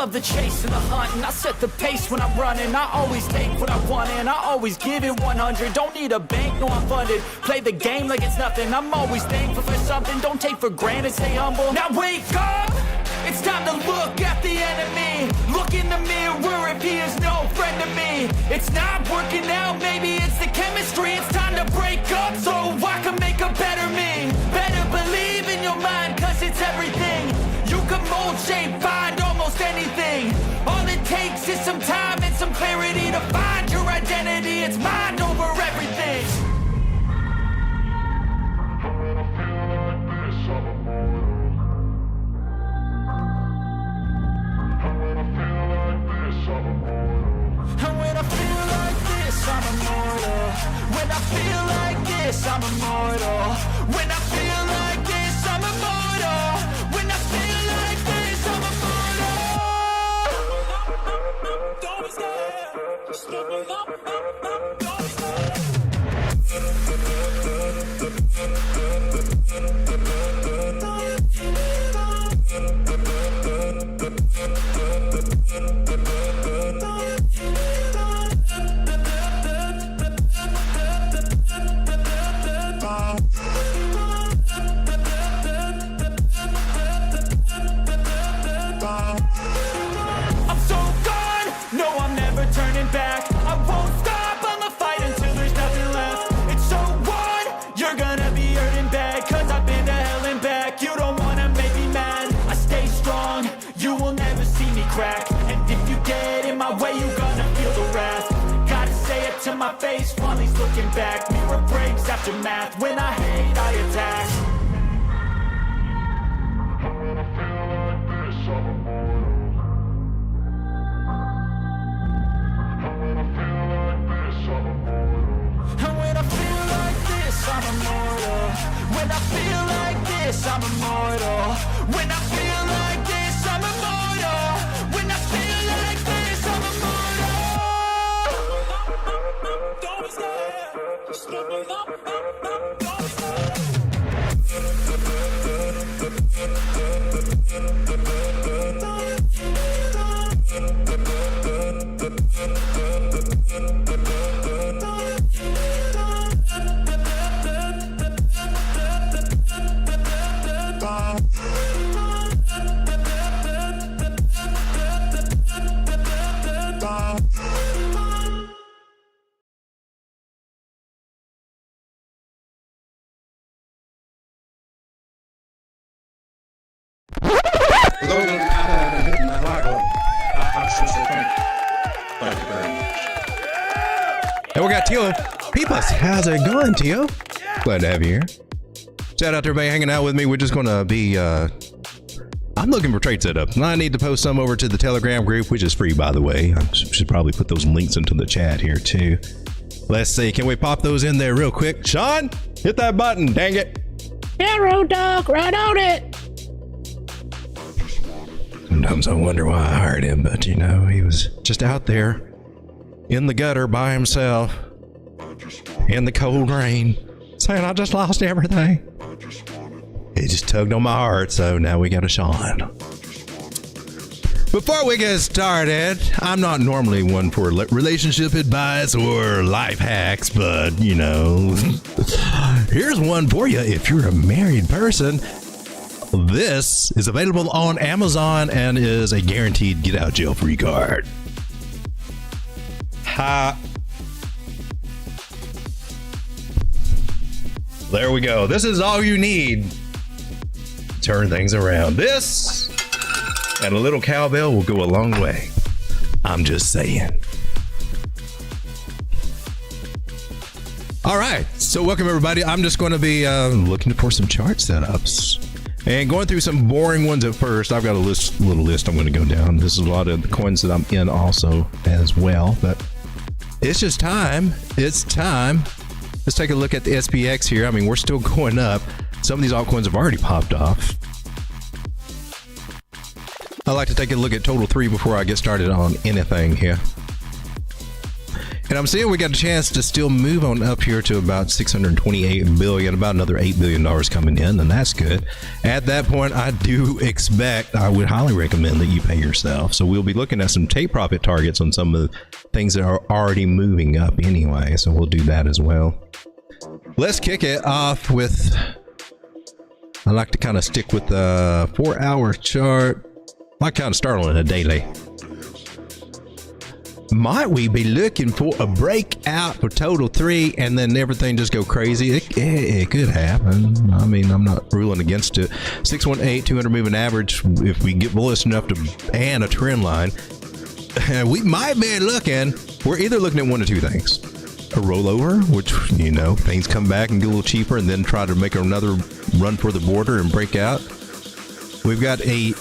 love the chase and the hunt, and I set the pace when I'm running. I always take what I want and I always give it 100. Don't need a bank, no I'm funded. Play the game like it's nothing. I'm always thankful for something. Don't take for granted, stay humble. Now wake up! It's time to look at the enemy. Look in the mirror if he is no friend to me. It's not working out, maybe it's the chemistry. It's time to break up so I can make a better me. Better believe in your mind, cause it's everything. You can mold, shape, find almost anything. All it takes is some time and some clarity to find your identity. It's mind over everything. And when I feel like this, I'm immortal. When I feel like this, I'm immortal. When I feel like this, I'm immortal. When I feel like this, I'm immortal. Don't be scared. Just give me up. Don't be scared. Back. I won't stop, I'ma fight until there's nothing left. It's so on, you're gonna be hurting bad, cause I've been to hell and back. You don't wanna make me mad, I stay strong, you will never see me crack. And if you get in my way, you're gonna feel the wrath. Gotta say it to my face while he's looking back. Mirror breaks after math, when I hate, I attack. When I feel like this, I'm immortal. And when I feel like this, I'm immortal. When I feel like this, I'm immortal. When I feel like this, I'm immortal. When I feel like this, I'm immortal. Don't be scared. Just give me up. Don't be scared. And we got Tio Peepuss. How's it going, Tio? Glad to have you here. Shout out to everybody hanging out with me. We're just going to be, I'm looking for trade setups. And I need to post some over to the Telegram group, which is free, by the way. I should probably put those links into the chat here, too. Let's see. Can we pop those in there real quick? Sean, hit that button. Dang it. Yeah, Road Dog, right on it. Sometimes I wonder why I hired him, but you know, he was just out there in the gutter by himself in the cold rain saying, I just lost everything. It just tugged on my heart, so now we got a Sean. Before we get started, I'm not normally one for relationship advice or life hacks, but you know, here's one for you if you're a married person. This is available on Amazon and is a guaranteed get out jail free card. Ha. There we go. This is all you need to turn things around. This and a little cowbell will go a long way. I'm just saying. All right. So welcome everybody. I'm just going to be looking for some chart setups. And going through some boring ones at first. I've got a little list I'm going to go down. This is a lot of the coins that I'm in also as well, but it's just time. It's time. Let's take a look at the SPX here. I mean, we're still going up. Some of these altcoins have already popped off. I like to take a look at total 3 before I get started on anything here. And I'm seeing we got a chance to still move on up here to about 628 billion, about another $8 billion coming in, and that's good. At that point, I would highly recommend that you pay yourself. So we'll be looking at some take profit targets on some of the things that are already moving up anyway. So we'll do that as well. Let's kick it off with, I like to kind of stick with the 4-hour chart. I like kind of start on a daily. Might we be looking for a breakout for total 3 and then everything just go crazy? It could happen. I mean, I'm not ruling against it. 618, 200 moving average. If we get bullish enough to and a trend line, we might be looking. We're either looking at one of two things: a rollover, which, you know, things come back and get a little cheaper, and then try to make another run for the border and break out. We've got a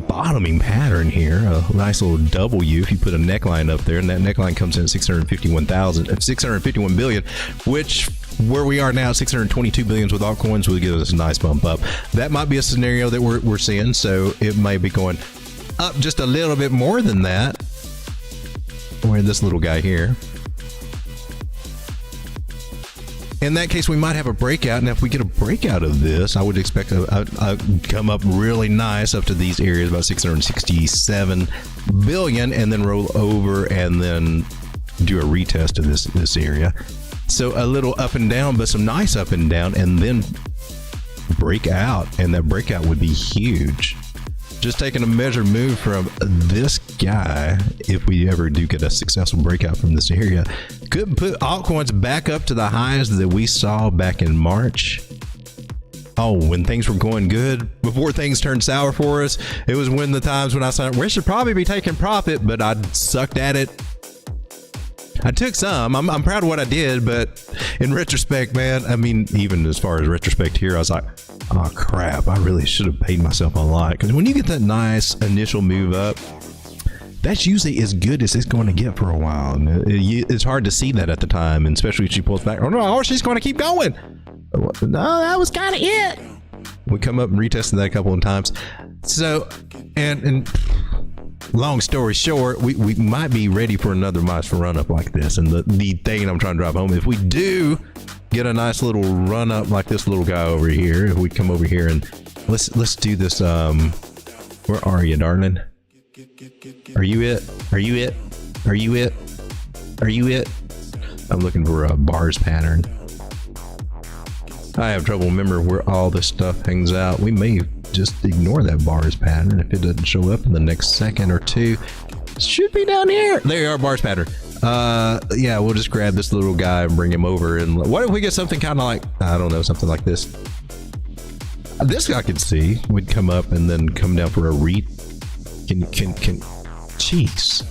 bottoming pattern here, a nice little W if you put a neckline up there, and that neckline comes in at 651 billion, which where we are now, 622 billions with altcoins, will give us a nice bump up. That might be a scenario that we're seeing, so it might be going up just a little bit more than that. We're in this little guy here. In that case, we might have a breakout, and if we get a breakout of this, I would expect a come up really nice up to these areas, about 667 billion, and then roll over and then do a retest of this area. So a little up and down, but some nice up and down, and then break out, and that breakout would be huge. Just taking a measured move from this guy, if we ever do get a successful breakout from this area, could put altcoins back up to the highs that we saw back in March. Oh, when things were going good, before things turned sour for us, it was when the times when I said we should probably be taking profit, but I sucked at it. I took some. I'm proud of what I did, but in retrospect, man, I mean, even as far as retrospect here, I was like, oh crap, I really should have paid myself a lot. Because when you get that nice initial move up, that's usually as good as it's going to get for a while. And it's hard to see that at the time, and especially if she pulls back. Oh no, she's going to keep going. No, that was kind of it. We come up and retested that a couple of times. So, and long story short, we might be ready for another nice run up like this. And the thing I'm trying to drive home, if we do get a nice little run up like this little guy over here, if we come over here and let's do this. Where are you, darling? Are you it? Are you it? Are you it? Are you it? I'm looking for a bars pattern. I have trouble remembering where all this stuff hangs out. We may just ignore that bars pattern if it doesn't show up in the next second or two. It should be down here. There you are, bars pattern. Yeah, we'll just grab this little guy and bring him over. And what if we get something kind of like, I don't know, something like this? This guy could see. We'd come up and then come down for a read. Jeez.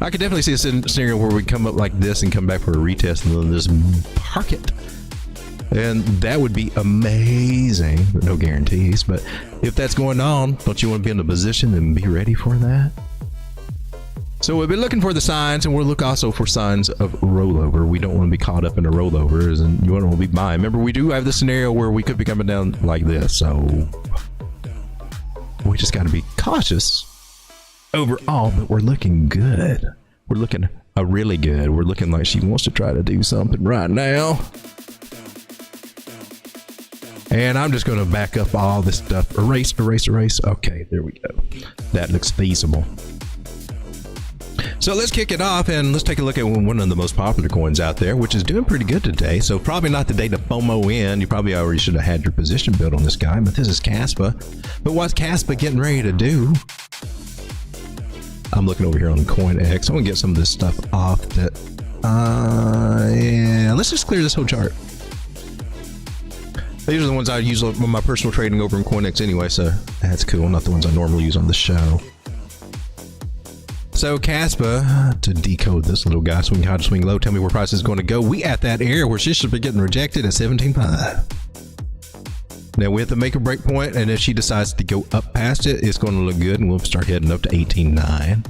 I could definitely see a scenario where we come up like this and come back for a retest and then just park it. And that would be amazing, but no guarantees. But if that's going on, don't you want to be in a position and be ready for that? So we've been looking for the signs, and we'll look also for signs of rollover. We don't want to be caught up in a rollover, and you want to be buying. Remember, we do have the scenario where we could be coming down like this, so we just got to be cautious overall. But we're looking good. We're looking really good. We're looking like she wants to try to do something right now. And I'm just going to back up all this stuff. Erase. Okay, there we go. That looks feasible. So let's kick it off and let's take a look at one of the most popular coins out there, which is doing pretty good today. So probably not the day to FOMO in. You probably already should have had your position built on this guy, but this is Caspa. But what's Caspa getting ready to do? I'm looking over here on CoinEx. I want to get some of this stuff off that, yeah, let's just clear this whole chart. These are the ones I use on my personal trading over in CoinEx anyway, so that's cool. Not the ones I normally use on the show. So Caspa, to decode this little guy, swing high to swing low, tell me where price is going to go. We at that area where she should be getting rejected at 17.5. Now we have to make a break point, and if she decides to go up past it, it's going to look good, and we'll start heading up to 18.9.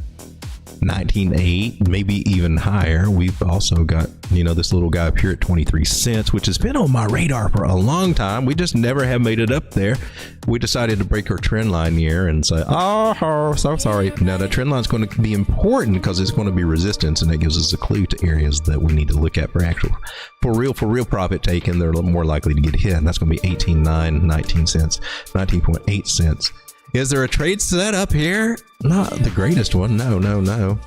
19.8, maybe even higher. We've also got, this little guy up here at 23 cents, which has been on my radar for a long time. We just never have made it up there. We decided to break our trend line here and say, oh, so sorry. Now, that trend line is going to be important because it's going to be resistance, and it gives us a clue to areas that we need to look at for real profit taking. They're a little more likely to get hit, and that's going to be 18.9, 19 cents, 19.8 cents. Is there a trade set up here? Not the greatest one. No.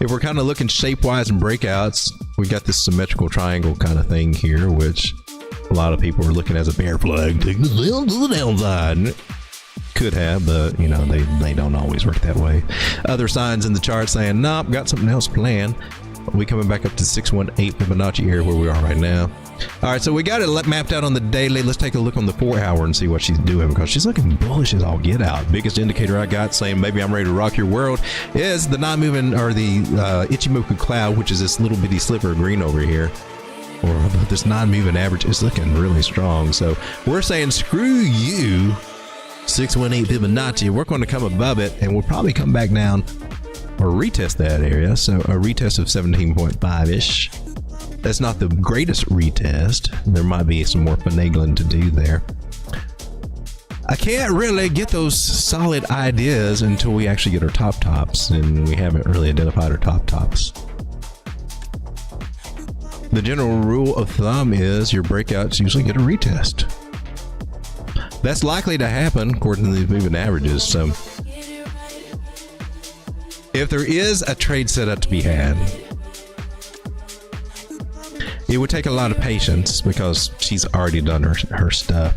If we're kind of looking shape-wise and breakouts, we got this symmetrical triangle kind of thing here, which a lot of people are looking as a bear flag, taking the downside. Could have, but they don't always work that way. Other signs in the chart saying, nope, got something else planned. We coming back up to 618 Fibonacci area where we are right now. All right, so we got it mapped out on the daily. Let's take a look on the 4 hour and see what she's doing, because she's looking bullish as all get out. Biggest indicator I got saying maybe I'm ready to rock your world is the non-moving, or the Ichimoku cloud, which is this little bitty sliver of green over here. Or this non-moving average is looking really strong. So we're saying screw you, 618 Fibonacci. We're going to come above it, and we'll probably come back down or retest that area. So a retest of 17.5-ish. That's not the greatest retest. There might be some more finagling to do there. I can't really get those solid ideas until we actually get our tops, and we haven't really identified our tops. The general rule of thumb is your breakouts usually get a retest. That's likely to happen according to these moving averages. So if there is a trade setup to be had, it would take a lot of patience because she's already done her stuff.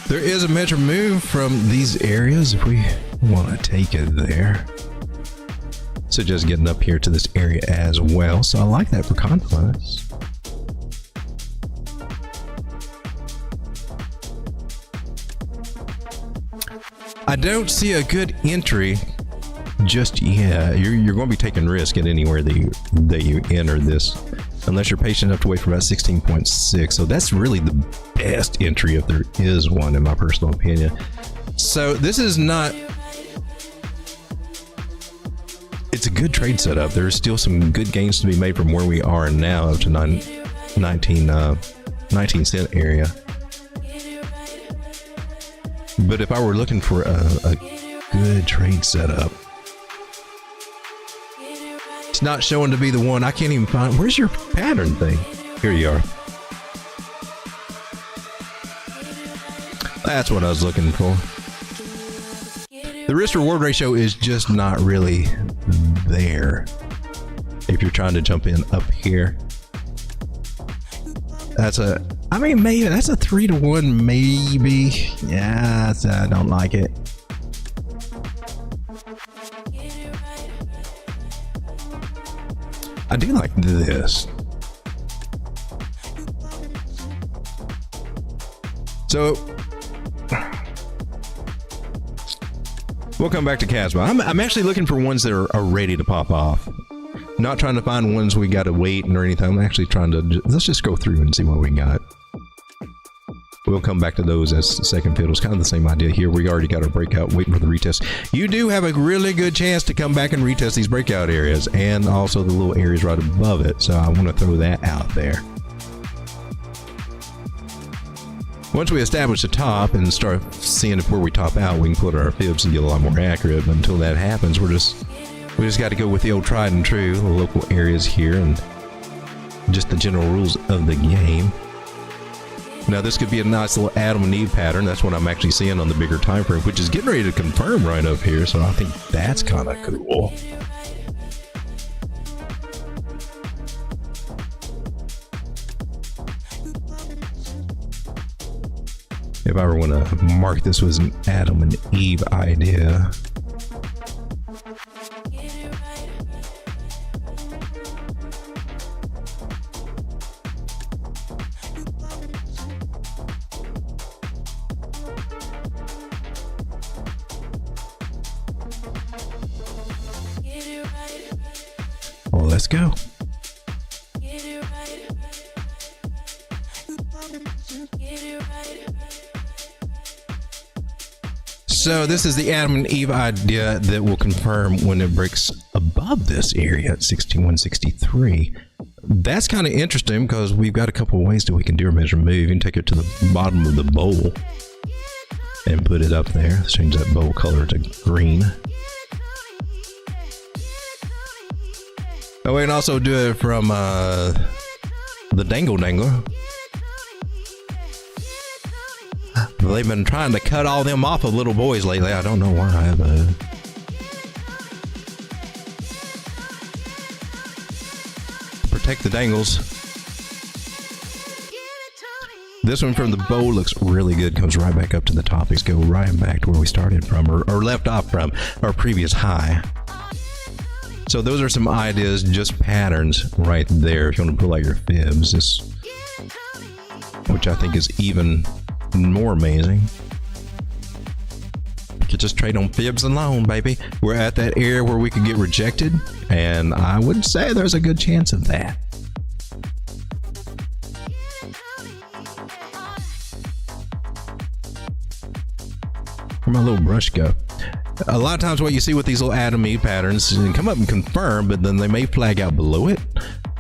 There is a measure move from these areas if we want to take it there. So just getting up here to this area as well. So I like that for confidence. I don't see a good entry just yet. You're going to be taking risk at anywhere that you enter this, unless you're patient enough to wait for about 16.6. So that's really the best entry if there is one, in my personal opinion. So this is not... It's a good trade setup. There's still some good gains to be made from where we are now up to 19 cent area. But if I were looking for a good trade setup, it's not showing to be the one. I can't even find. Where's your pattern thing? Here you are. That's what I was looking for. The risk reward ratio is just not really there. If you're trying to jump in up here, maybe that's a 3-to-1, maybe. Yeah, I don't like it. I do like this. So we'll come back to Casbah. I'm actually looking for ones that are ready to pop off. Not trying to find ones we got to wait or anything. I'm actually trying to let's just go through and see what we got. We'll come back to those as second fiddles. Kind of the same idea here. We already got our breakout, waiting for the retest. You do have a really good chance to come back and retest these breakout areas, and also the little areas right above it. So I want to throw that out there. Once we establish the top and start seeing if where we top out, we can put our fibs and get a lot more accurate. But until that happens, we just got to go with the old tried and true, the local areas here, and just the general rules of the game. Now this could be a nice little Adam and Eve pattern. That's what I'm actually seeing on the bigger time frame, which is getting ready to confirm right up here. So I think that's kind of cool. If I ever want to mark this was an Adam and Eve idea. Well, let's go. So this is the Adam and Eve idea that will confirm when it breaks above this area at 6163. That's kind of interesting because we've got a couple of ways that we can do a measure move. You can take it to the bottom of the bowl and put it up there. Let's change that bowl color to green. Oh, we can also do it from the Dangle Dangler. They've been trying to cut all them off of little boys lately. I don't know why, but... protect the dangles. This one from the bowl looks really good. Comes right back up to the top. Let's go right back to where we started from, or left off from our previous high. So those are some ideas, just patterns right there. If you want to pull out your fibs, which I think is even more amazing. You could just trade on fibs alone, baby. We're at that area where we could get rejected, and I would say there's a good chance of that. Where'd my little brush go? A lot of times what you see with these little Adam Eve patterns, and come up and confirm, but then they may flag out below it.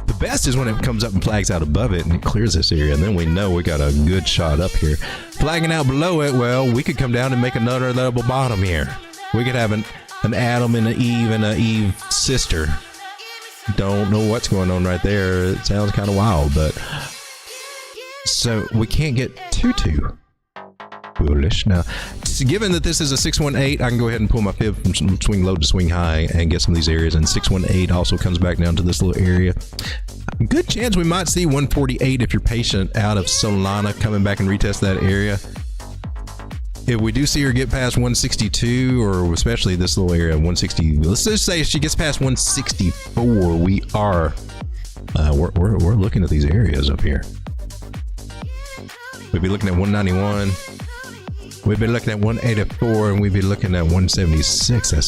The best is when it comes up and flags out above it and it clears this area, and then we know we got a good shot up here. Flagging out below it, well, we could come down and make another double bottom here. We could have an Adam and an Eve sister. Don't know what's going on right there. It sounds kind of wild, but... so we can't get too foolish. Now, given that this is a 618, I can go ahead and pull my fib from swing low to swing high and get some of these areas, and 618 also comes back down to this little area. Good chance we might see 148 if you're patient out of Solana coming back and retest that area. If we do see her get past 162, or especially this little area 160, let's just say if she gets past 164, we are we're looking at these areas up here. We'd be looking at 191. We'd be looking at 184, and we'd be looking at 176. That's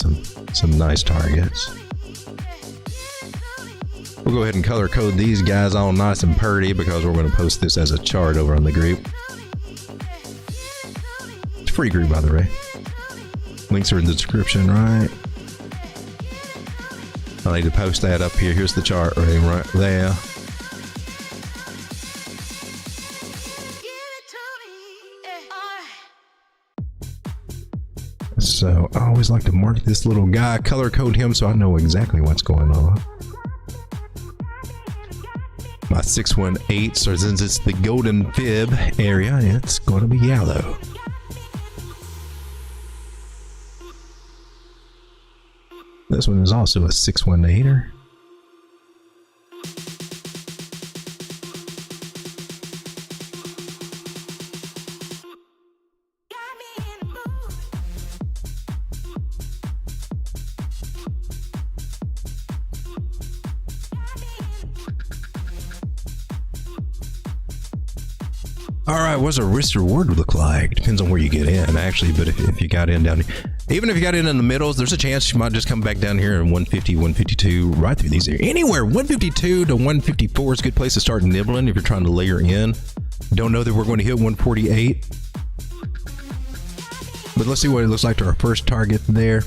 some nice targets. We'll go ahead and color code these guys all nice and pretty because we're going to post this as a chart over on the group. It's a free group, by the way. Links are in the description, right? I need to post that up here. Here's the chart right there. So I always like to mark this little guy, color code him so I know exactly what's going on. My 618, so since it's the golden fib area, it's going to be yellow. This one is also a 618er. All right, what's a risk reward look like? Depends on where you get in, actually. But if you got in down here, even if you got in the middles, there's a chance you might just come back down here in 150, 152, right through these areas. Anywhere 152 to 154 is a good place to start nibbling if you're trying to layer in. Don't know that we're going to hit 148, but let's see what it looks like to our first target there.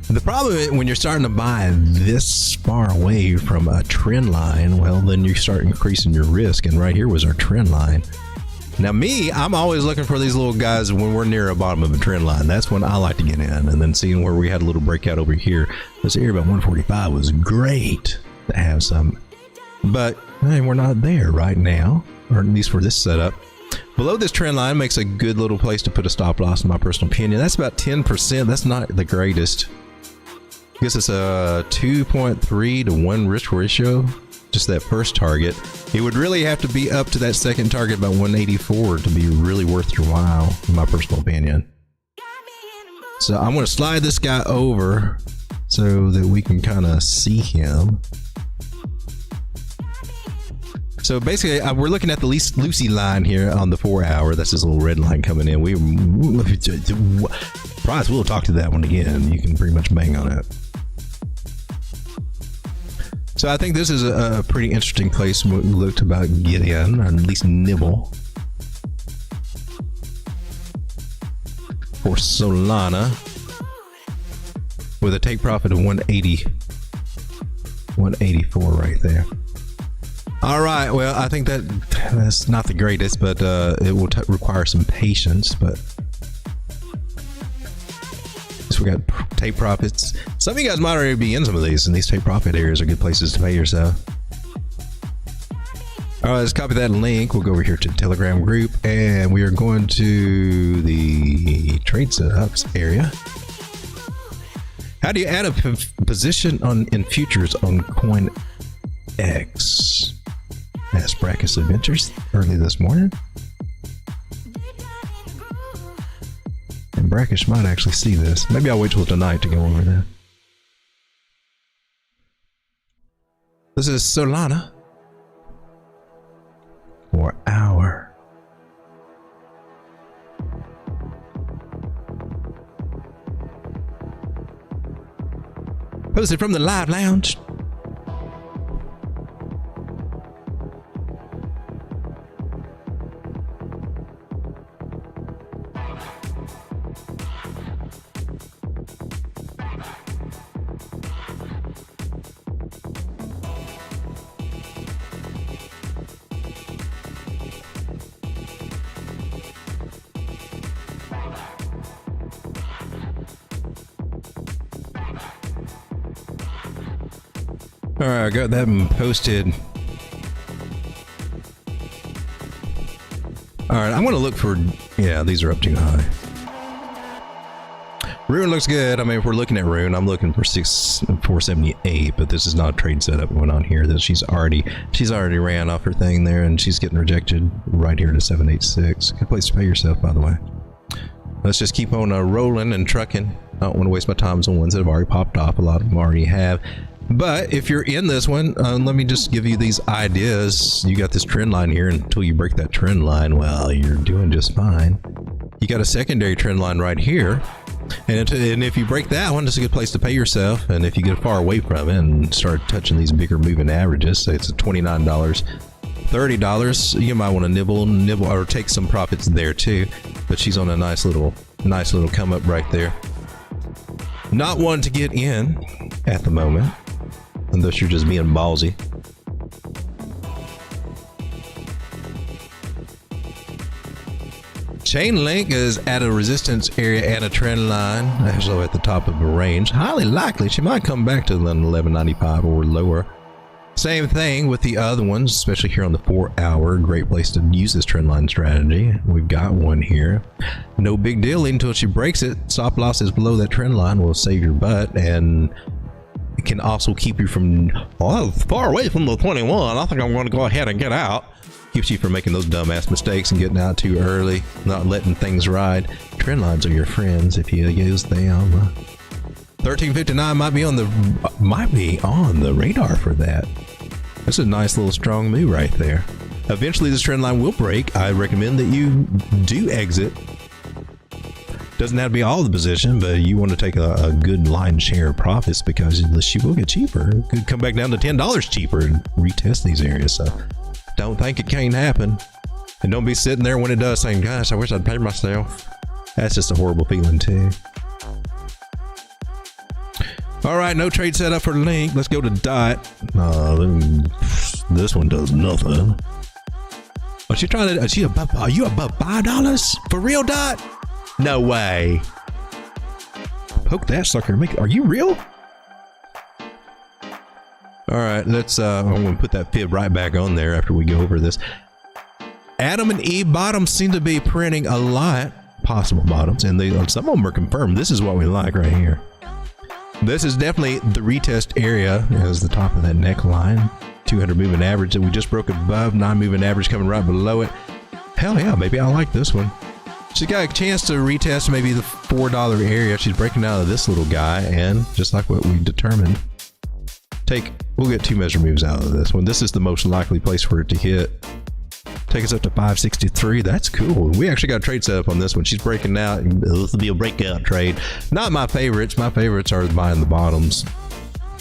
The problem is when you're starting to buy this far away from a trend line, well, then you start increasing your risk, and right here was our trend line. Now me, I'm always looking for these little guys when we're near a bottom of a trend line. That's when I like to get in. And then seeing where we had a little breakout over here, this area about 145 was great to have some. But hey, we're not there right now, or at least for this setup. Below this trend line makes a good little place to put a stop loss in my personal opinion. That's about 10%. That's not the greatest. I guess it's a 2.3 to 1 risk ratio. Just that first target. It would really have to be up to that second target about 184 to be really worth your while, in my personal opinion. So I'm going to slide this guy over so that we can kind of see him. So basically, we're looking at the Lucy line here on the 4 hour. That's this little red line coming in. Price, we'll talk to that one again. You can pretty much bang on it. So I think this is a pretty interesting place we looked about get in, or at least nibble. For Solana. With a take profit of 184 right there. All right, well, I think that's not the greatest, but it will require some patience. But so we got take profits. Some of you guys might already be in some of these, and these take profit areas are good places to pay yourself. All right, let's copy that link. We'll go over here to the Telegram group, and we are going to the trade setups area. How do you add a position in futures on CoinEx? Asked Brackus Adventures early this morning. And Brackish might actually see this. Maybe I'll wait till tonight to go over that. This is Solana for hour. Posted from the live lounge. All right, I got that one posted. All right, I'm going to look for, yeah, these are up too high. Rune looks good. I mean, if we're looking at Rune, I'm looking for 478, but this is not a trade setup going on here. That she's already ran off her thing there, and she's getting rejected right here to 786. Good place to pay yourself, by the way. Let's just keep on rolling and trucking. I don't want to waste my time on ones that have already popped off. A lot of them already have. But if you're in this one, let me just give you these ideas. You got this trend line here. Until you break that trend line, well, you're doing just fine. You got a secondary trend line right here. And if you break that one, it's a good place to pay yourself. And if you get far away from it and start touching these bigger moving averages, say it's $29, $30, you might want to nibble or take some profits there too. But she's on a nice little come up right there. Not one to get in at the moment, unless you're just being ballsy. Chainlink is at a resistance area and a trend line, actually at the top of a range. Highly likely she might come back to the 1195 or lower. Same thing with the other ones, especially here on the 4 hour. Great place to use this trend line strategy. We've got one here. No big deal until she breaks it. Stop loss is below that trend line will save your butt, and it can also keep you from far away from the 21. I think I'm going to go ahead and get out. Keeps you from making those dumbass mistakes and getting out too early, not letting things ride. Trend lines are your friends if you use them. 1359 might be on the radar for that. That's a nice little strong move right there. Eventually this trend line will break. I recommend that you do exit. Doesn't have to be all the position, but you want to take a good line share of profits, because she will get cheaper. It could come back down to $10 cheaper and retest these areas. So don't think it can't happen. And don't be sitting there when it does saying, gosh, I wish I'd paid myself. That's just a horrible feeling too. All right, no trade setup for Link. Let's go to Dot. This one does nothing. Are you above $5? For real, Dot? No way. Poke that sucker. Are you real? All right, let's I'm going to put that fib right back on there after we go over this. Adam and Eve bottoms seem to be printing a lot. Possible bottoms, and some of them are confirmed. This is what we like right here. This is definitely the retest area as the top of that neckline. 200 moving average that we just broke above. 9 moving average coming right below it. Hell yeah, maybe I like this one. She's got a chance to retest maybe the $4 area. She's breaking out of this little guy, and just like what we determined, we'll get 2 measure moves out of this one. This is the most likely place for it to hit. Take us up to 563. That's cool. We actually got a trade set up on this one. She's breaking out. This will be a breakout trade. Not my favorites. My favorites are buying the bottoms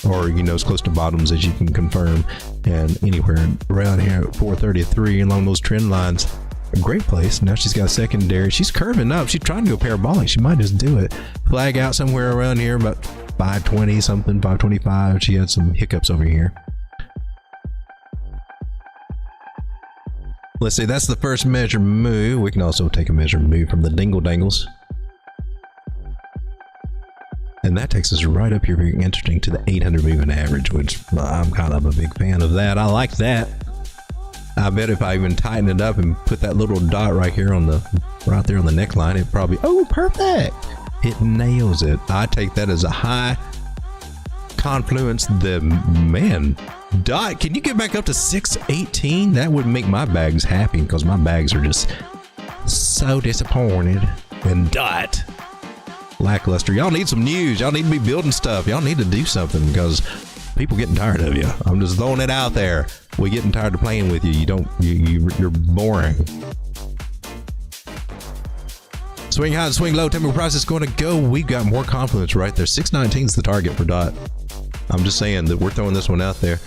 or as close to bottoms as you can confirm. And anywhere around here at 433 along those trend lines, a great place. Now she's got a secondary. She's curving up. She's trying to go parabolic. She might just do it. Flag out somewhere around here about 520 something, 525. She had some hiccups over here. Let's see, that's the first measure move. We can also take a measure move from the Dingle Dangles. And that takes us right up here, very interesting, to the 800 moving average, which I'm kind of a big fan of that. I like that. I bet if I even tighten it up and put that little dot right here on right there on the neckline, it probably, oh, perfect. It nails it. I take that as a high confluence. Man, dot, can you get back up to 618? That would make my bags happy, because my bags are just so disappointed. And dot, lackluster. Y'all need some news. Y'all need to be building stuff. Y'all need to do something, because people getting tired of you. I'm just throwing it out there. We're getting tired of playing with you. You're boring. Swing high, swing low. Typical price is going to go. We've got more confidence right there. 619 is the target for dot. I'm just saying that we're throwing this one out there.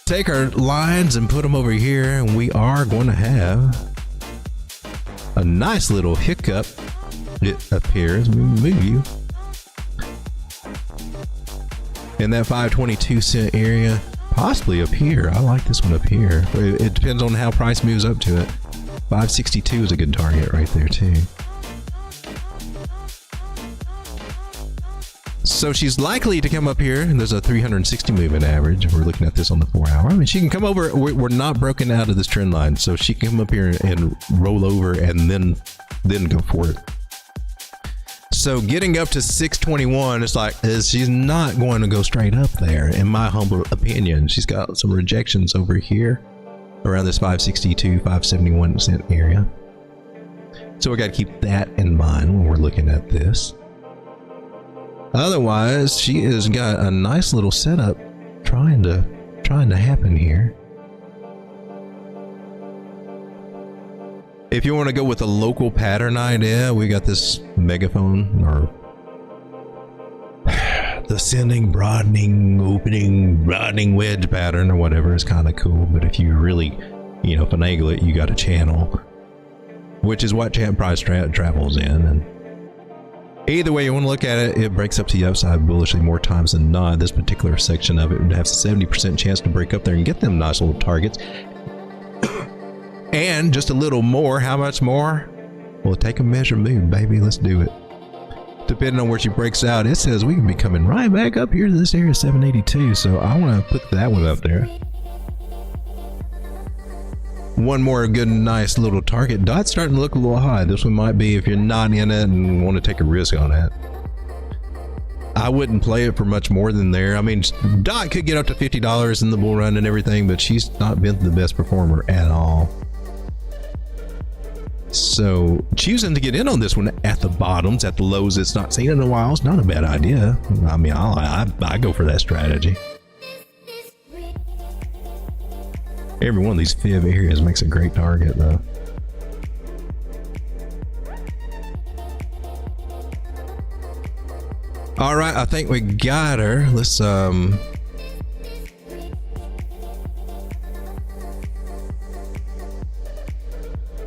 Take our lines and put them over here, and we are going to have a nice little hiccup. It appears. We move you in that 522 cent area, possibly up here. I like this one up here. It depends on how price moves up to it. 562 is a good target right there too. So she's likely to come up here, and there's a 360 moving average. We're looking at this on the 4 hour. I mean, she can come over. We're not broken out of this trend line, so she can come up here and roll over and then go for it. So getting up to 621, it's like, she's not going to go straight up there, in my humble opinion. She's got some rejections over here around this 562, 571 cent area. So we got to keep that in mind when we're looking at this. Otherwise, she has got a nice little setup trying to happen here. If you want to go with a local pattern idea, we got this megaphone, or the ascending, broadening, opening, broadening wedge pattern, or whatever, is kind of cool. But if you really, finagle it, you got a channel, which is what chant price travels in. And either way you want to look at it, it breaks up to the upside bullishly more times than not. This particular section of it would have a 70% chance to break up there and get them nice little targets. And just a little more. How much more? Well, take a measure move, baby. Let's do it. Depending on where she breaks out, it says we can be coming right back up here to this area, 782. So I want to put that one up there. One more good, nice little target. Dot's starting to look a little high. This one might be, if you're not in it and want to take a risk on it. I wouldn't play it for much more than there. I mean, Dot could get up to $50 in the bull run and everything, but she's not been the best performer at all. So choosing to get in on this one at the bottoms, at the lows it's not seen in a while, is not a bad idea. I mean, I go for that strategy. Every one of these fib areas makes a great target, though. All right, I think we got her. Let's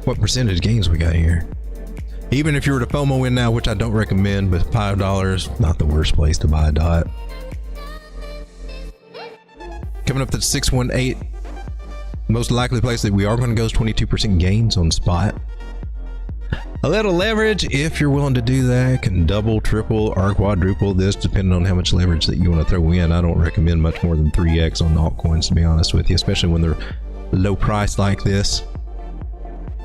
what percentage gains we got here? Even if you were to FOMO in now, which I don't recommend, but $5, not the worst place to buy a dot. Coming up to 618, most likely place that we are going to go is 22% gains on spot. A little leverage, if you're willing to do that, can double, triple, or quadruple this, depending on how much leverage that you want to throw in. I don't recommend much more than 3x on altcoins, to be honest with you, especially when they're low price like this.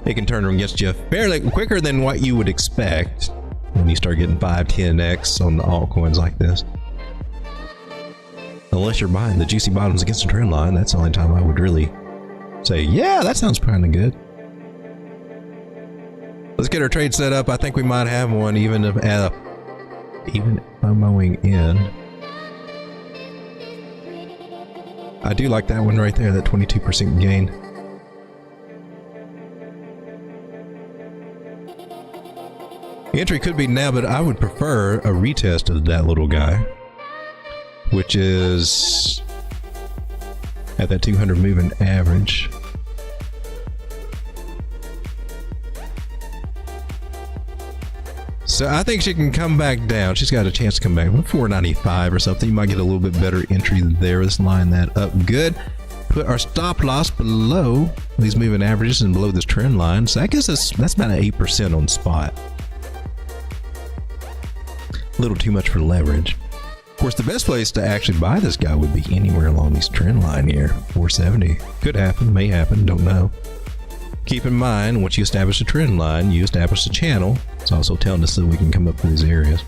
It can turn against you fairly quicker than what you would expect when you start getting 5, 10x on the altcoins like this. Unless you're buying the juicy bottoms against the trend line, that's the only time I would really say, yeah, that sounds kind of good. Let's get our trade set up. I think we might have one, even if FOMOing in. I do like that one right there, that 22% gain. Entry could be now, but I would prefer a retest of that little guy. which is at that 200 moving average. So I think she can come back down. She's got a chance to come back with 495 or something. You might get a little bit better entry there. Let's line that up good. Put our stop loss below these moving averages and below this trend line. So I guess that's about an 8% on spot. A little too much for leverage. Of course, the best place to actually buy this guy would be anywhere along this trend line here. 470. Could happen, may happen, don't know. Keep in mind, once you establish a trend line, you establish a channel. It's also telling us that we can come up to these areas.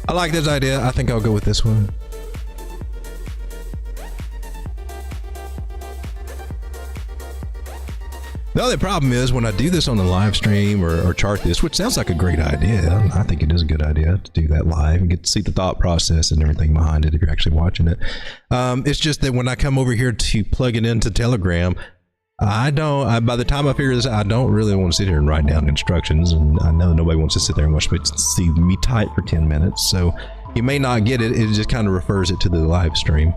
I like this idea. I think I'll go with this one. The only problem is when I do this on the live stream or chart this, which sounds like a great idea. I think it is a good idea to do that live and get to see the thought process and everything behind it if you're actually watching it. It's just that when I come over here to plug it into Telegram, by the time I figure this out, I don't really want to sit here and write down instructions. And I know nobody wants to sit there and watch me see me type for 10 minutes. So you may not get it. It just kind of refers it to the live stream.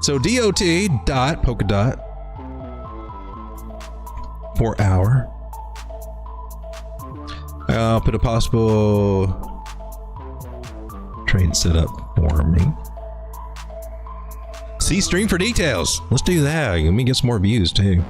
So DOT.Polkadot. 4 hour. I'll put a possible trade setup for me. See stream for details. Let's do that. Let me get some more views too.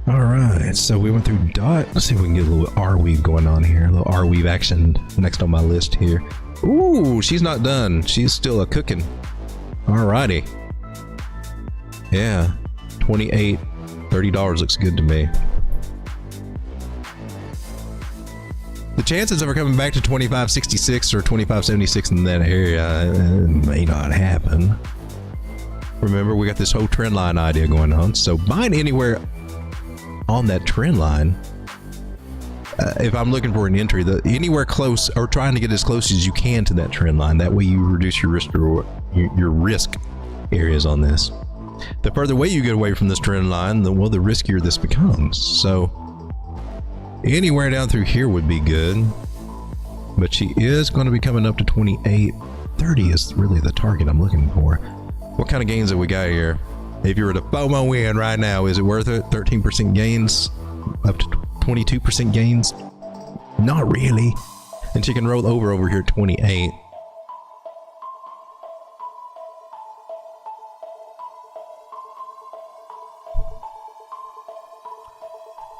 All right, so we went through DOT. Let's see if we can get a little R-weave going on here. A little R-weave action next on my list here. Ooh, she's not done. She's still a cooking. All righty. Yeah, $28, $30 looks good to me. The chances of her coming back to 25.66 or 25.76 in that area may not happen. Remember, we got this whole trend line idea going on. So buying anywhere on that trend line, if I'm looking for an entry, anywhere close or trying to get as close as you can to that trend line, that way you reduce your risk areas on this. The further away you get away from this trend line, the riskier this becomes. So anywhere down through here would be good, but she is going to be coming up to 28.30 is really the target I'm looking for. What kind of gains have we got here? If you were to FOMO in right now, is it worth it? 13% gains, up to 22% gains? Not really. And she can roll over here at 28.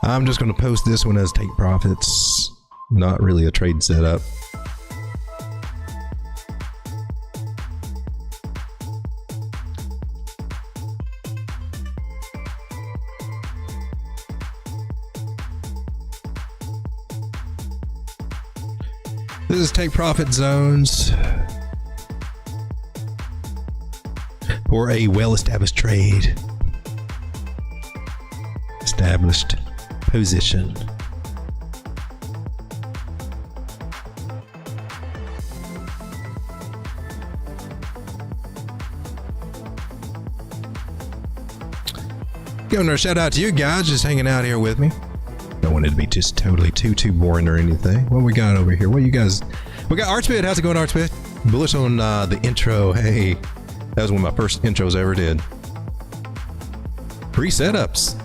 I'm just going to post this one as take profits. Not really a trade setup. This is take profit zones for a well-established trade. Established position. Giving a shout out to you guys just hanging out here with me. Don't want it to be just totally too boring or anything. What we got over here? What you guys? We got Archbit. How's it going, Archbit? Bullish on the intro. Hey, that was one of my first intros I ever did. Free setups.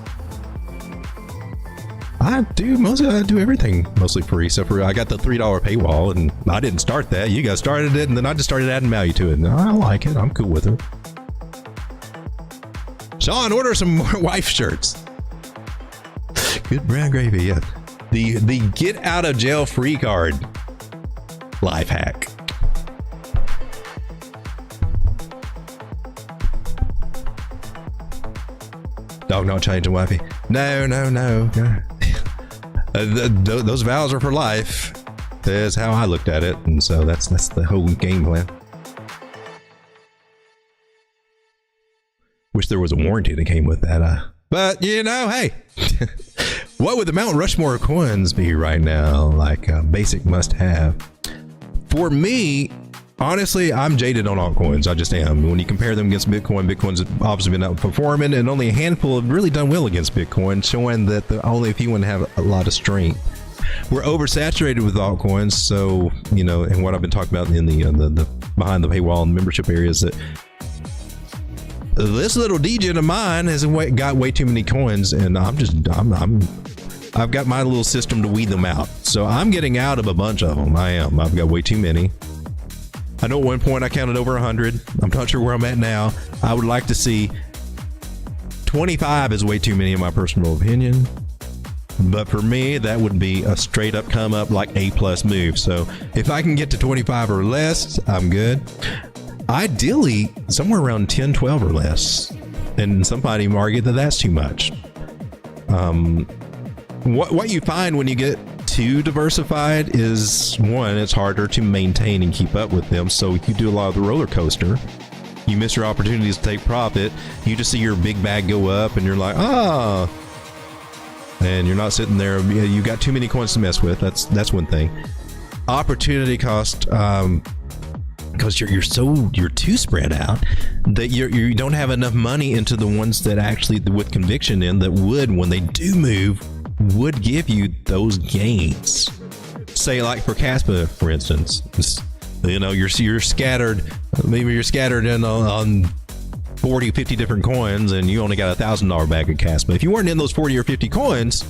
I do everything mostly free. So I got the $3 paywall, and I didn't start that. You guys started it, and then I just started adding value to it. And I like it. I'm cool with it. Sean, order some more wife shirts. Good brown gravy, yeah. The get out of jail free card life hack. Dog not changing wifey. No. Those vows are for life. That's how I looked at it, and so that's the whole game plan. Wish there was a warranty that came with that. But you know, hey, What would the Mount Rushmore coins be right now? Like a basic must-have. For me, honestly, I'm jaded on altcoins. I just am. When you compare them against Bitcoin, Bitcoin's obviously been outperforming, and only a handful have really done well against Bitcoin, showing that only a few one have a lot of strength. We're oversaturated with altcoins, so and what I've been talking about in the behind the paywall membership areas, that this little degen of mine has got way too many coins, and I've got my little system to weed them out. So I'm getting out of a bunch of them. I've got way too many. I know at one point I counted over 100. I'm not sure where I'm at now. I would like to see 25 is way too many in my personal opinion. But for me, that would be a straight up come up like A+ move. So if I can get to 25 or less, I'm good. Ideally, somewhere around 10, 12 or less. And somebody argue that that's too much. What you find when you get too diversified is, one, it's harder to maintain and keep up with them. So if you do a lot of the roller coaster, you miss your opportunities to take profit. You just see your big bag go up and you're like, and you're not sitting there. You got too many coins to mess with. That's one thing. Opportunity cost, because you're too spread out that you don't have enough money into the ones that actually, with conviction in, that would, when they do move, would give you those gains. Say like for Caspa, for instance, you're scattered. Maybe you're scattered in on 40, 50 different coins, and you only got $1,000 bag of Caspa. If you weren't in those 40 or 50 coins,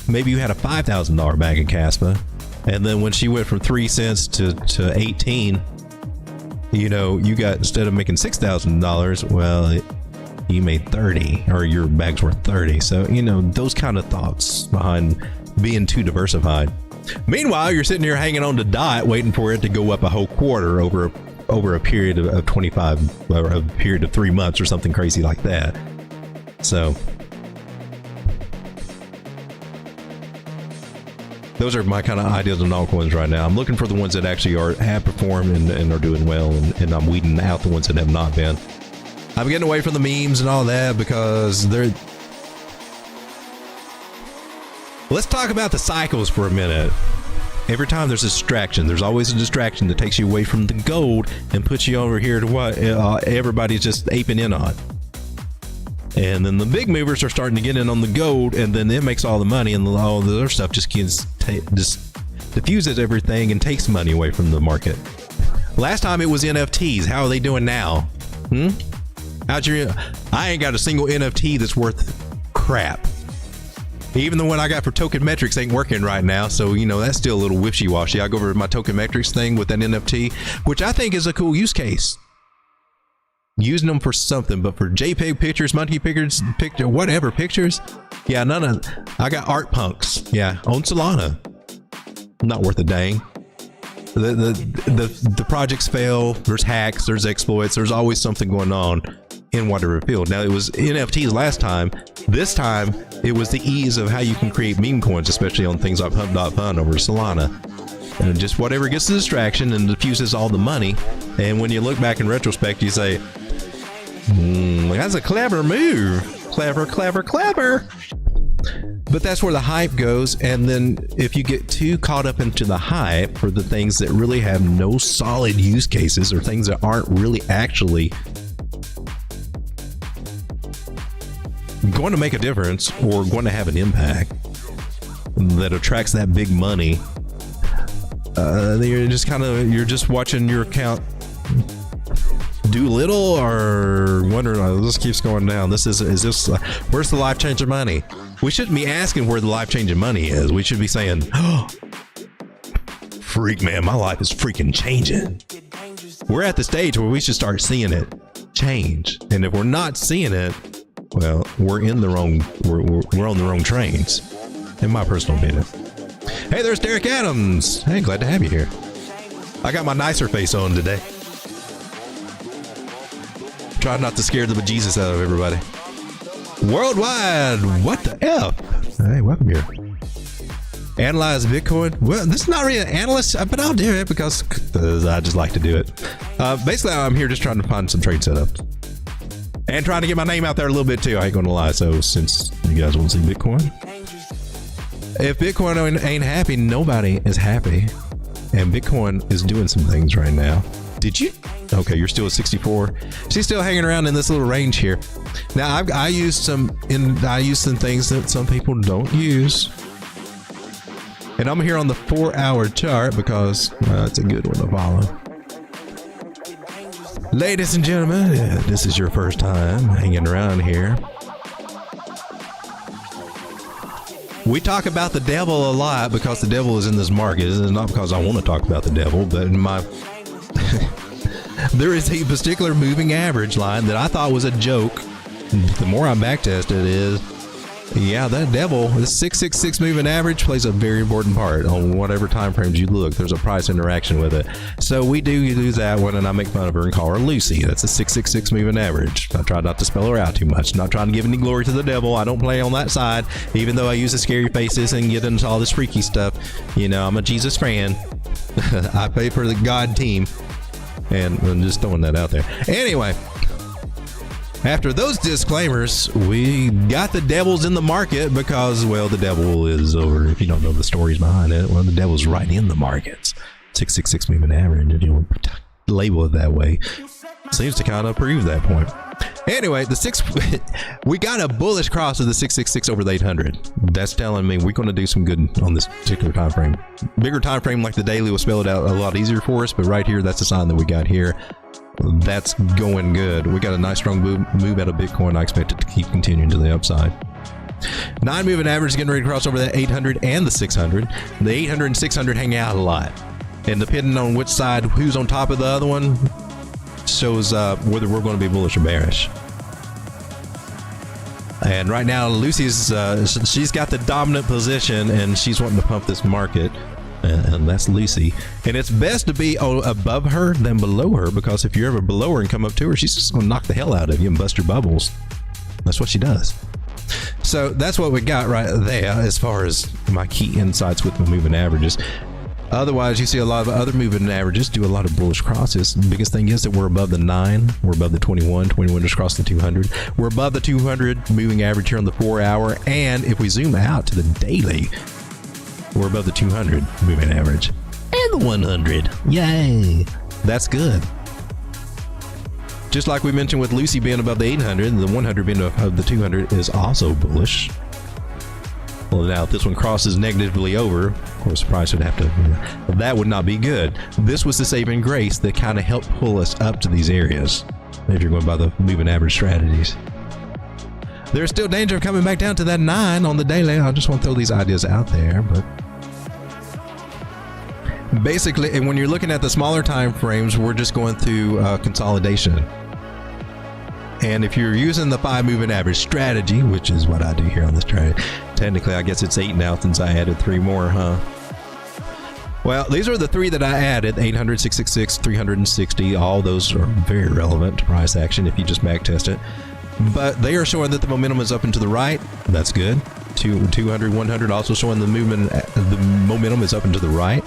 maybe you had a $5,000 bag of Caspa, and then when she went from 3 cents to 18, you got, instead of making $6,000, well, you made 30, or your bag's worth 30. So those kind of thoughts behind being too diversified. Meanwhile, you're sitting here hanging on to DOT, waiting for it to go up a whole quarter over a period of 25, or a period of 3 months, or something crazy like that. So those are my kind of ideas on altcoins right now. I'm looking for the ones that actually have performed and are doing well, and I'm weeding out the ones that have not been. I'm getting away from the memes and all that because they're... Let's talk about the cycles for a minute. Every time there's a distraction, there's always a distraction that takes you away from the gold and puts you over here to what everybody's just aping in on. And then the big movers are starting to get in on the gold, and then it makes all the money, and all the other stuff just diffuses everything and takes money away from the market. Last time it was NFTs. How are they doing now? I ain't got a single NFT that's worth crap. Even the one I got for Tokenmetrics ain't working right now, so that's still a little wishy-washy. I go over to my Tokenmetrics thing with that NFT, which I think is a cool use case. Using them for something, but for JPEG pictures, monkey pictures, whatever pictures, yeah, none of. I got art punks, yeah, on Solana. Not worth a dang. The projects fail. There's hacks. There's exploits. There's always something going on in whatever field. Now, it was NFTs last time. This time, it was the ease of how you can create meme coins, especially on things like Pump.Fun over Solana. And just whatever gets the distraction and diffuses all the money. And when you look back in retrospect, you say, that's a clever move. Clever. But that's where the hype goes. And then if you get too caught up into the hype for the things that really have no solid use cases, or things that aren't really actually going to make a difference or going to have an impact that attracts that big money, you're just watching your account do little, or wondering, this keeps going down. Is this where's the life-changing money? We shouldn't be asking where the life-changing money is. We should be saying, freak, man, my life is freaking changing. We're at the stage where we should start seeing it change. And if we're not seeing it, well, we're on the wrong trains, in my personal opinion. Hey, there's Derek Adams. Hey, glad to have you here. I got my nicer face on today. Try not to scare the bejesus out of everybody. Worldwide, what the F? Hey, welcome here. Analyze Bitcoin. Well, this is not really an analyst, but I'll do it because I just like to do it. Basically, I'm here just trying to find some trade setups. And trying to get my name out there a little bit too, I ain't gonna lie. So since you guys want to see Bitcoin, If Bitcoin ain't happy, nobody is happy. And Bitcoin is doing some things right now. Did you? Okay, you're still at 64. She's still hanging around in this little range here. Now, I use some things that some people don't use. And I'm here on the 4-hour chart because it's a good one to follow. Ladies and gentlemen, this is your first time hanging around here. We talk about the devil a lot because the devil is in this market. It's not because I want to talk about the devil, but in my there is a particular moving average line that I thought was a joke. The more I backtest it is, yeah, that devil, the 666 moving average plays a very important part on whatever time frames you look. There's a price interaction with it. So we do use that one, and I make fun of her and call her Lucy. That's a 666 moving average. I try not to spell her out too much. Not trying to give any glory to the devil. I don't play on that side, even though I use the scary faces and get into all this freaky stuff. You know, I'm a Jesus fan. I pay for the God team, and I'm just throwing that out there. Anyway. After those disclaimers, we got the devils in the market because, well, the devil is over. If you don't know the stories behind it, well, the devil's right in the markets. 666 moving average, if you want to label it that way, seems to kind of prove that point. Anyway, we got a bullish cross of the 666 over the 800. That's telling me we're going to do some good on this particular time frame. Bigger time frame like the daily will spell it out a lot easier for us, but right here, that's the sign that we got here. That's going good. We got a nice strong move out of Bitcoin. I expect it to keep continuing to the upside. 9 moving average is getting ready to cross over that 800 and the 600. The 800 and 600 hang out a lot, and depending on which side, who's on top of the other one, shows whether we're going to be bullish or bearish. And right now, Lucy's she's got the dominant position, and she's wanting to pump this market. And that's Lucy. And it's best to be above her than below her, because if you're ever below her and come up to her, she's just going to knock the hell out of you and bust your bubbles. That's what she does. So that's what we got right there as far as my key insights with the moving averages. Otherwise, you see a lot of other moving averages do a lot of bullish crosses. The biggest thing is that we're above the 9, we're above the 21 just crossed the 200. We're above the 200 moving average here on the 4-hour, and if we zoom out to the daily, we're above the 200 moving average and the 100. Yay! That's good. Just like we mentioned with Lucy being above the 800, the 100 being above the 200 is also bullish. Well, now if this one crosses negatively over, of course the price would have to, that would not be good. This was the saving grace that kind of helped pull us up to these areas if you're going by the moving average strategies. There's still danger of coming back down to that 9 on the daily. I just want to throw these ideas out there, but basically, and when you're looking at the smaller time frames, we're just going through consolidation. And if you're using the 5 moving average strategy, which is what I do here on this trade, technically I guess it's 8 now since I added 3 more, huh? Well, these are the 3 that I added: 800, 666, 360. All those are very relevant to price action if you just back test it. But they are showing that the momentum is up and to the right. That's good. 200, 100 also showing the momentum is up and to the right.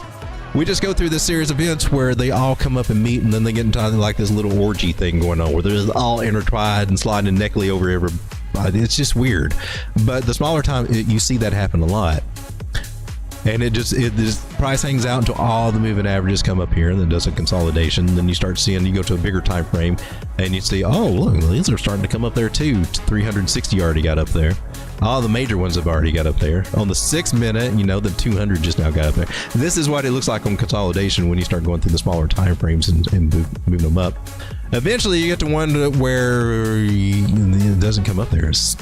We just go through this series of events where they all come up and meet, and then they get into like this little orgy thing going on where they're all intertwined and sliding neckly over everybody. It's just weird. But the smaller time, you see that happen a lot. And this price hangs out until all the moving averages come up here, and then does a consolidation. Then you start seeing, you go to a bigger time frame, and you see, oh, look, these are starting to come up there too. 360 already got up there. All the major ones have already got up there. On the 6 minute, the 200 just now got up there. This is what it looks like on consolidation when you start going through the smaller time frames and moving them up. Eventually, you get to one where it doesn't come up there as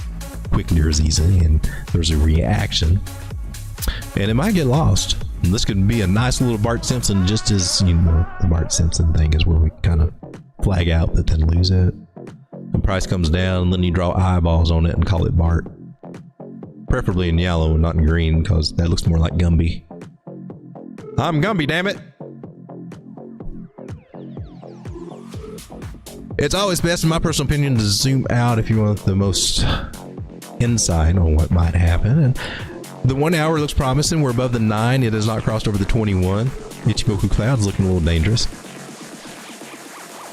quickly or as easily, and there's a reaction. And it might get lost. And this could be a nice little Bart Simpson, just as, the Bart Simpson thing is where we kind of flag out but then lose it. The price comes down, and then you draw eyeballs on it and call it Bart. Preferably in yellow and not in green, because that looks more like Gumby. I'm Gumby, damn it! It's always best, in my personal opinion, to zoom out if you want the most insight on what might happen. And the 1 hour looks promising. We're above the 9. It has not crossed over the 21. Ichimoku Cloud's looking a little dangerous.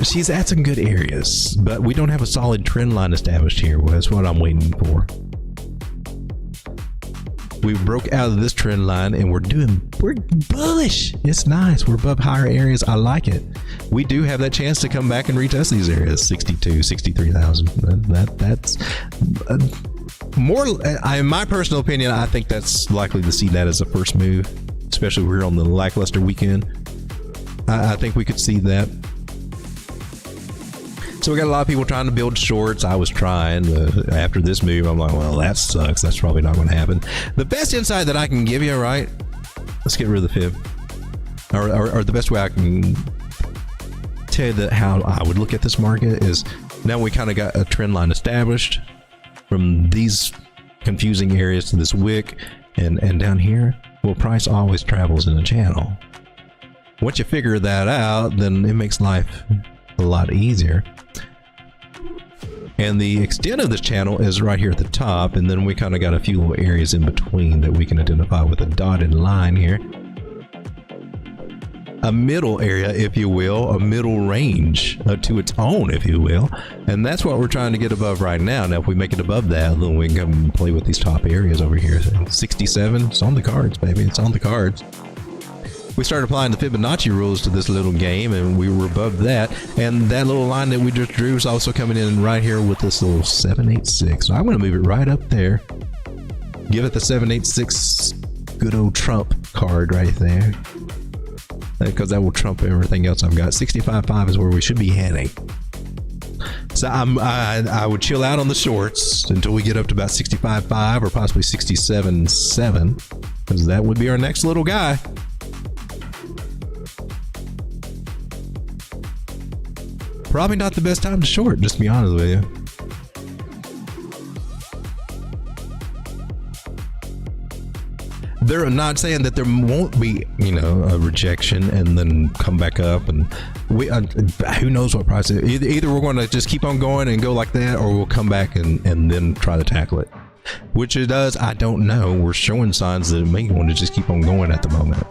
She's at some good areas, but we don't have a solid trend line established here. Well, that's what I'm waiting for. We broke out of this trend line and we're bullish. It's nice. We're above higher areas. I like it. We do have that chance to come back and retest these areas. 62, 63,000. That's more, in my personal opinion, I think that's likely to see that as a first move, especially if we're on the lackluster weekend. I think we could see that. So we got a lot of people trying to build shorts. I was trying. After this move, I'm like, well, that sucks. That's probably not going to happen. The best insight that I can give you, right? Let's get rid of the fib. Or the best way I can tell you that how I would look at this market is now we kind of got a trend line established from these confusing areas to this wick and down here. Well, price always travels in a channel. Once you figure that out, then it makes life a lot easier. And the extent of this channel is right here at the top, and then we kind of got a few little areas in between that we can identify with a dotted line here. A middle area, if you will, a middle range to its own, if you will. And that's what we're trying to get above right now. Now, if we make it above that, then we can come and play with these top areas over here. 67, it's on the cards, baby. It's on the cards. We started applying the Fibonacci rules to this little game, and we were above that. And that little line that we just drew is also coming in right here with this little 786. So I'm going to move it right up there. Give it the 786 good old Trump card right there, because that will trump everything else I've got. 65.5 is where we should be heading. So I would chill out on the shorts until we get up to about 65.5 or possibly 67.7, because that would be our next little guy. Probably not the best time to short, just to be honest with you. They're not saying that there won't be, a rejection and then come back up, and who knows what price it is. Either we're going to just keep on going and go like that, or we'll come back and then try to tackle it. Which it does, I don't know. We're showing signs that it may want to just keep on going at the moment.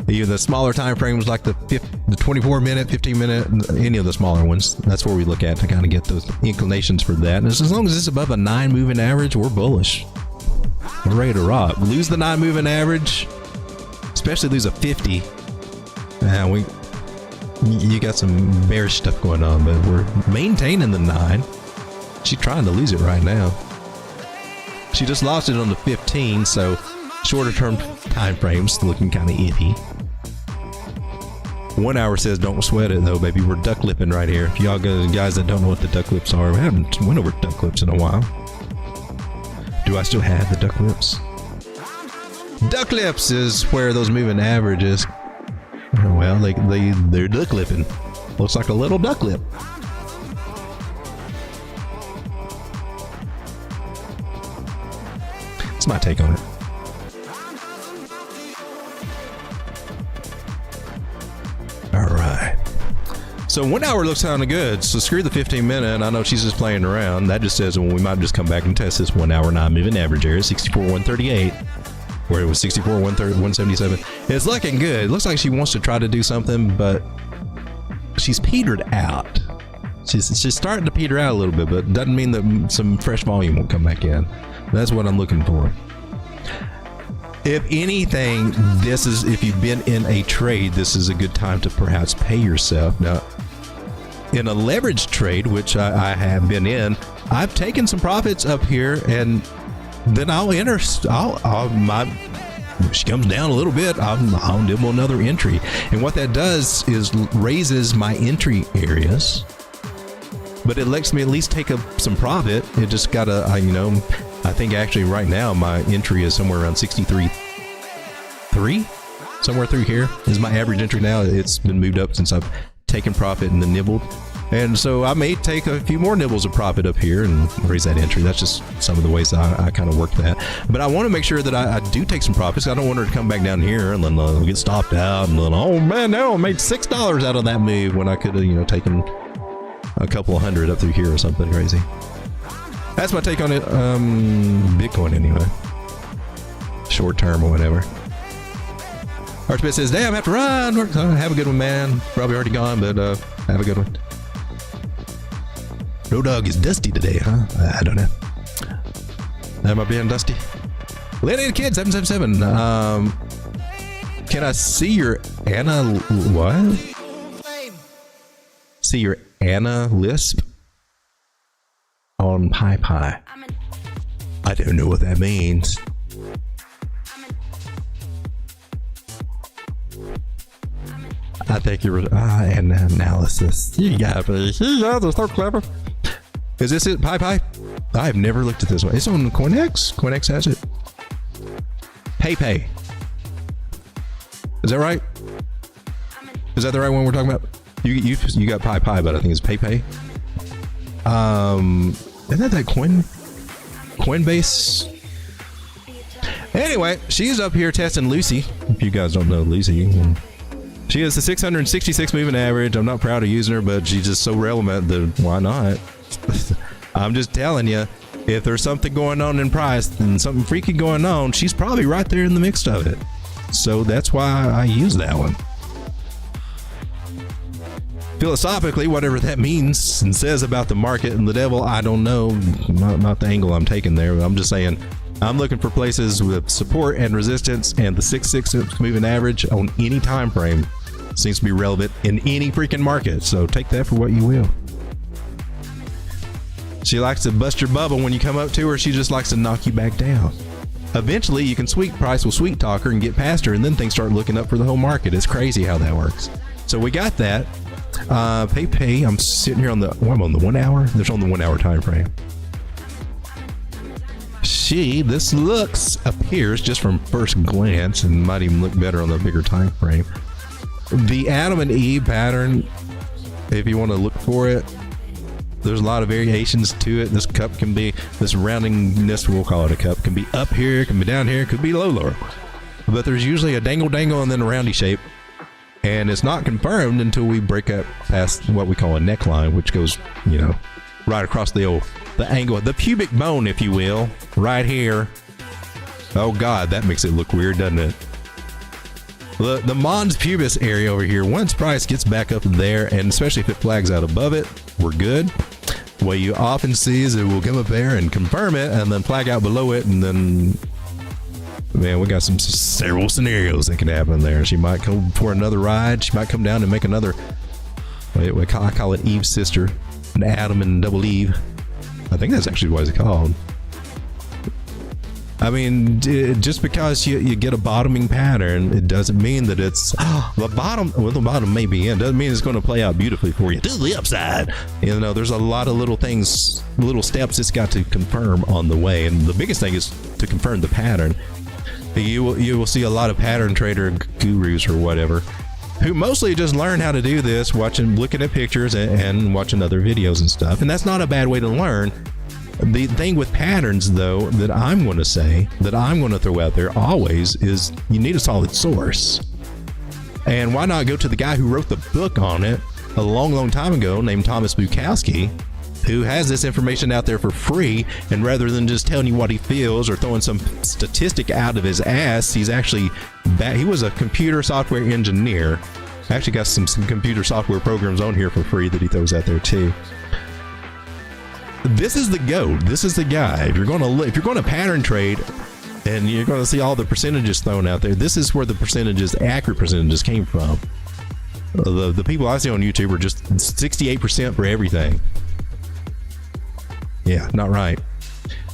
The smaller time frames like the 24 minute, 15 minute, any of the smaller ones, that's where we look at to kind of get those inclinations for that. And as long as it's above a 9 moving average, we're bullish. We're ready to rock. Lose the 9 moving average, especially lose a 50. You got some bearish stuff going on, but we're maintaining the 9. She's trying to lose it right now. She just lost it on the 15, so shorter term time frames looking kind of iffy. 1 hour says don't sweat it though, baby. We're duck lipping right here. If y'all guys that don't know what the duck lips are, we haven't went over duck lips in a while. Do I still have the duck lips? Duck lips is where those moving averages. Well, they're duck lipping. Looks like a little duck lip. That's my take on it. So 1 hour looks kind of good. So screw the 15 minute. I know she's just playing around. That just says, well, we might just come back and test this 1 hour 9 moving average area, 64.138, where it was 64.177. It's looking good. It looks like she wants to try to do something, but she's petered out. She's starting to peter out a little bit, but doesn't mean that some fresh volume won't come back in. That's what I'm looking for. If anything, if you've been in a trade, this is a good time to perhaps pay yourself. Now, in a leverage trade, which I have been in, I've taken some profits up here, and then I'll enter. If she comes down a little bit, I'll nibble another entry. And what that does is raises my entry areas, but it lets me at least take some profit. It just got I think actually right now my entry is somewhere around 63.3, somewhere through here is my average entry now. It's been moved up since I've taken profit and then nibbled, and so I may take a few more nibbles of profit up here and raise that entry. That's just some of the ways I kind of work that. But I want to make sure that I do take some profits. I don't want her to come back down here and then get stopped out and then, oh man, now I made $6 out of that move when I could have taken a couple of hundred up through here or something crazy. That's my take on it. Bitcoin anyway. Short term or whatever. Archbit says, damn, I have to run. Have a good one, man. Probably already gone, but have a good one. Road Dogg is dusty today, huh? I don't know. Am I being dusty? Lady Kid 777. Can I see your Anna? What? See your Anna Lisp on Pi. I don't know what that means. I think you're an analysis. You guys are so clever. Is this it? Pi? I've never looked at this one. It's on CoinEx. CoinEx has it. Pay. Is that right? Is that the right one we're talking about? You got Pi, but I think it's Pay. Isn't that Coinbase? Anyway, she's up here testing Lucy. If you guys don't know Lucy, she has the 666 moving average. I'm not proud of using her, but she's just so relevant that why not? I'm just telling you, if there's something going on in price and something freaky going on, she's probably right there in the mix of it. So that's why I use that one. Philosophically, whatever that means and says about the market and the devil, I don't know. Not the angle I'm taking there. I'm just saying I'm looking for places with support and resistance, and the 666 moving average on any time frame seems to be relevant in any freaking market. So take that for what you will. She likes to bust your bubble when you come up to her. She just likes to knock you back down. Eventually, you can price with sweet talk her and get past her, and then things start looking up for the whole market. It's crazy how that works. So we got that. Pay. I'm sitting here on the 1 hour. There's on the 1 hour time frame. This appears just from first glance, and might even look better on the bigger time frame. The Adam and Eve pattern, if you want to look for it, there's a lot of variations to it. This cup can be, this roundingness, we'll call it a cup, can be up here, can be down here, could be lower. But there's usually a dangle and then a roundy shape. And it's not confirmed until we break up past what we call a neckline, which goes, right across the angle, the pubic bone, if you will, right here. Oh God, that makes it look weird, doesn't it? The mons pubis area over here, once price gets back up there, and especially if it flags out above it, we're good. What you often see is it will come up there and confirm it, and then flag out below it, and then, man, we got several scenarios that can happen there. She might come for another ride. She might come down and make another, I call it Eve's sister, an Adam and double Eve. I think that's actually what it's called. I mean, just because you get a bottoming pattern, it doesn't mean that it's the bottom. Well, the bottom may be in. Doesn't mean it's going to play out beautifully for you to the upside. There's a lot of little things, little steps it's got to confirm on the way, and the biggest thing is to confirm the pattern. You will see a lot of pattern trader gurus or whatever, who mostly just learn how to do this, looking at pictures and watching other videos and stuff. And that's not a bad way to learn. The thing with patterns, though, that I'm going to say, that I'm going to throw out there always, is you need a solid source. And why not go to the guy who wrote the book on it a long time ago, named Thomas Bukowski, who has this information out there for free, and rather than just telling you what he feels or throwing some statistic out of his ass, he was a computer software engineer. Actually got some computer software programs on here for free that he throws out there too. This is the GOAT. This is the guy. If you're going to pattern trade and you're going to see all the percentages thrown out there, this is where the accurate percentages came from. The people I see on YouTube are just 68% for everything. Yeah, not right.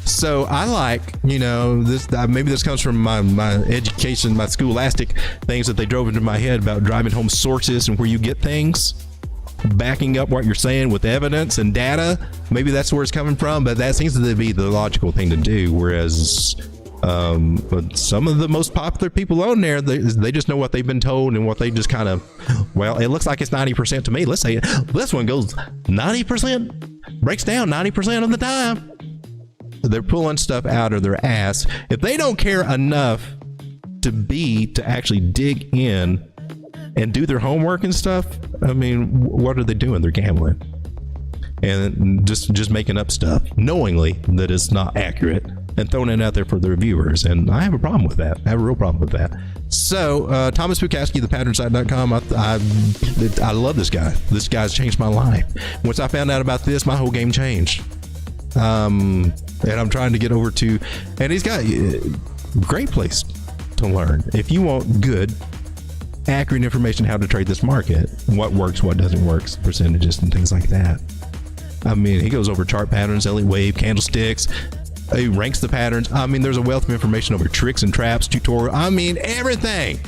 So I like, this. Maybe this comes from my education, my scholastic things that they drove into my head about driving home sources and where you get things, backing up what you're saying with evidence and data. Maybe that's where it's coming from, but that seems to be the logical thing to do. Whereas but some of the most popular people on there, they just know what they've been told and what they just kind of, well, it looks like it's 90% to me. Let's say this one goes 90%, breaks down 90% of the time. They're pulling stuff out of their ass. If they don't care enough to actually dig in and do their homework and stuff, I mean, what are they doing? They're gambling and just making up stuff knowingly that it's not accurate. and throwing it out there for the reviewers. And I have a problem with that. I have a real problem with that. So, Thomas Bukowski, thepatternSite.com. I love this guy. This guy's changed my life. Once I found out about this, my whole game changed. And I'm trying to get over to, and he's got a great place to learn. If you want good, accurate information how to trade this market, what works, what doesn't work, percentages and things like that. I mean, he goes over chart patterns, Elliott wave, candlesticks. He ranks the patterns. I mean, there's a wealth of information over tricks and traps, tutorial. I mean, everything.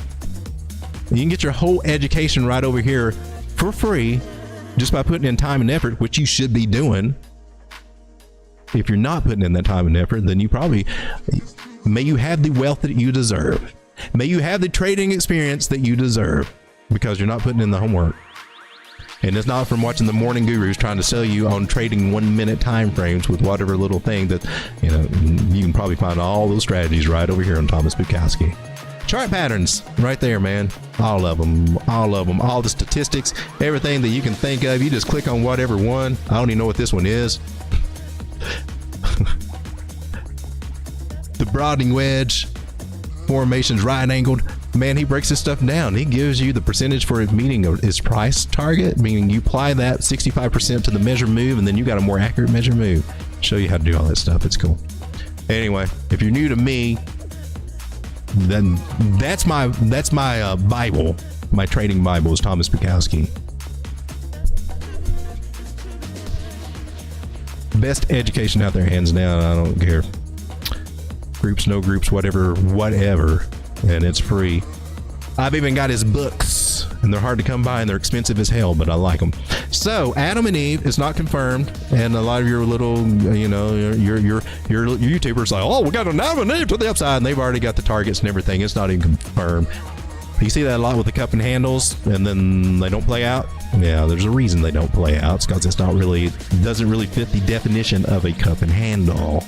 You can get your whole education right over here for free just by putting in time and effort, which you should be doing. If you're not putting in that time and effort, then you probably, may you have the wealth that you deserve. May you have the trading experience that you deserve, because you're not putting in the homework. And it's not from watching the morning gurus trying to sell you on trading 1 minute time frames with whatever little thing that, you know, you can probably find all those strategies right over here on Thomas Bukowski. Chart patterns right there, man. All of them, all the statistics, everything that you can think of. You just click on whatever one. I don't even know what this one is. The broadening wedge formations, right angled. Man, he breaks this stuff down. He gives you the percentage for meeting his price target, meaning you apply that 65% to the measure move, and then you got a more accurate measure move. Show you how to do all that stuff. It's cool. Anyway, if you're new to me, then that's my Bible. My trading Bible is Thomas Bukowski. Best education out there, hands down. I don't care. Groups, no groups, whatever, and it's free. I've even got his books, and they're hard to come by, and they're expensive as hell, but I like them. So Adam and Eve is not confirmed, and a lot of your little, you know, your YouTubers like, oh, we got an Adam and Eve to the upside, and they've already got the targets and everything. It's not even confirmed. You see that a lot with the cup and handles, and then they don't play out. Yeah, there's a reason they don't play out. It's because it doesn't really fit the definition of a cup and handle.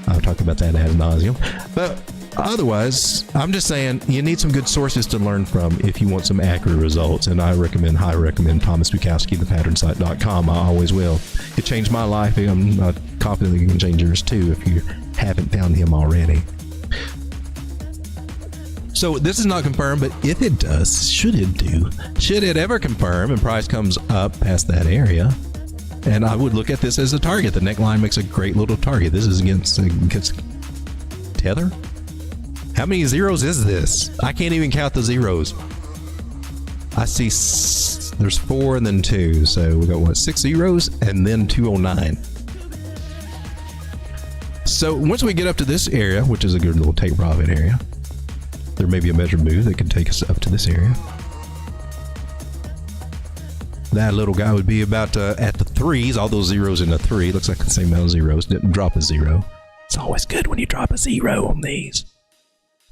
I'll talk about that ad nauseum. But otherwise, I'm just saying you need some good sources to learn from if you want some accurate results. And I highly recommend Thomas Bukowski, thepatternSite.com. I always will. It changed my life. I'm confident it can change yours too if you haven't found him already. So this is not confirmed, but if it does, should it ever confirm and price comes up past that area, and I would look at this as a target. The neckline makes a great little target. This is against Tether. How many zeros is this? I can't even count the zeros. I see there's 4 and then 2. So we got what, 6 zeros and then 209. So once we get up to this area, which is a good little take profit area, there may be a measured move that can take us up to this area. That little guy would be about at the 3s, all those zeros in the 3. Looks like the same amount of zeros. Didn't drop a 0. It's always good when you drop a 0 on these.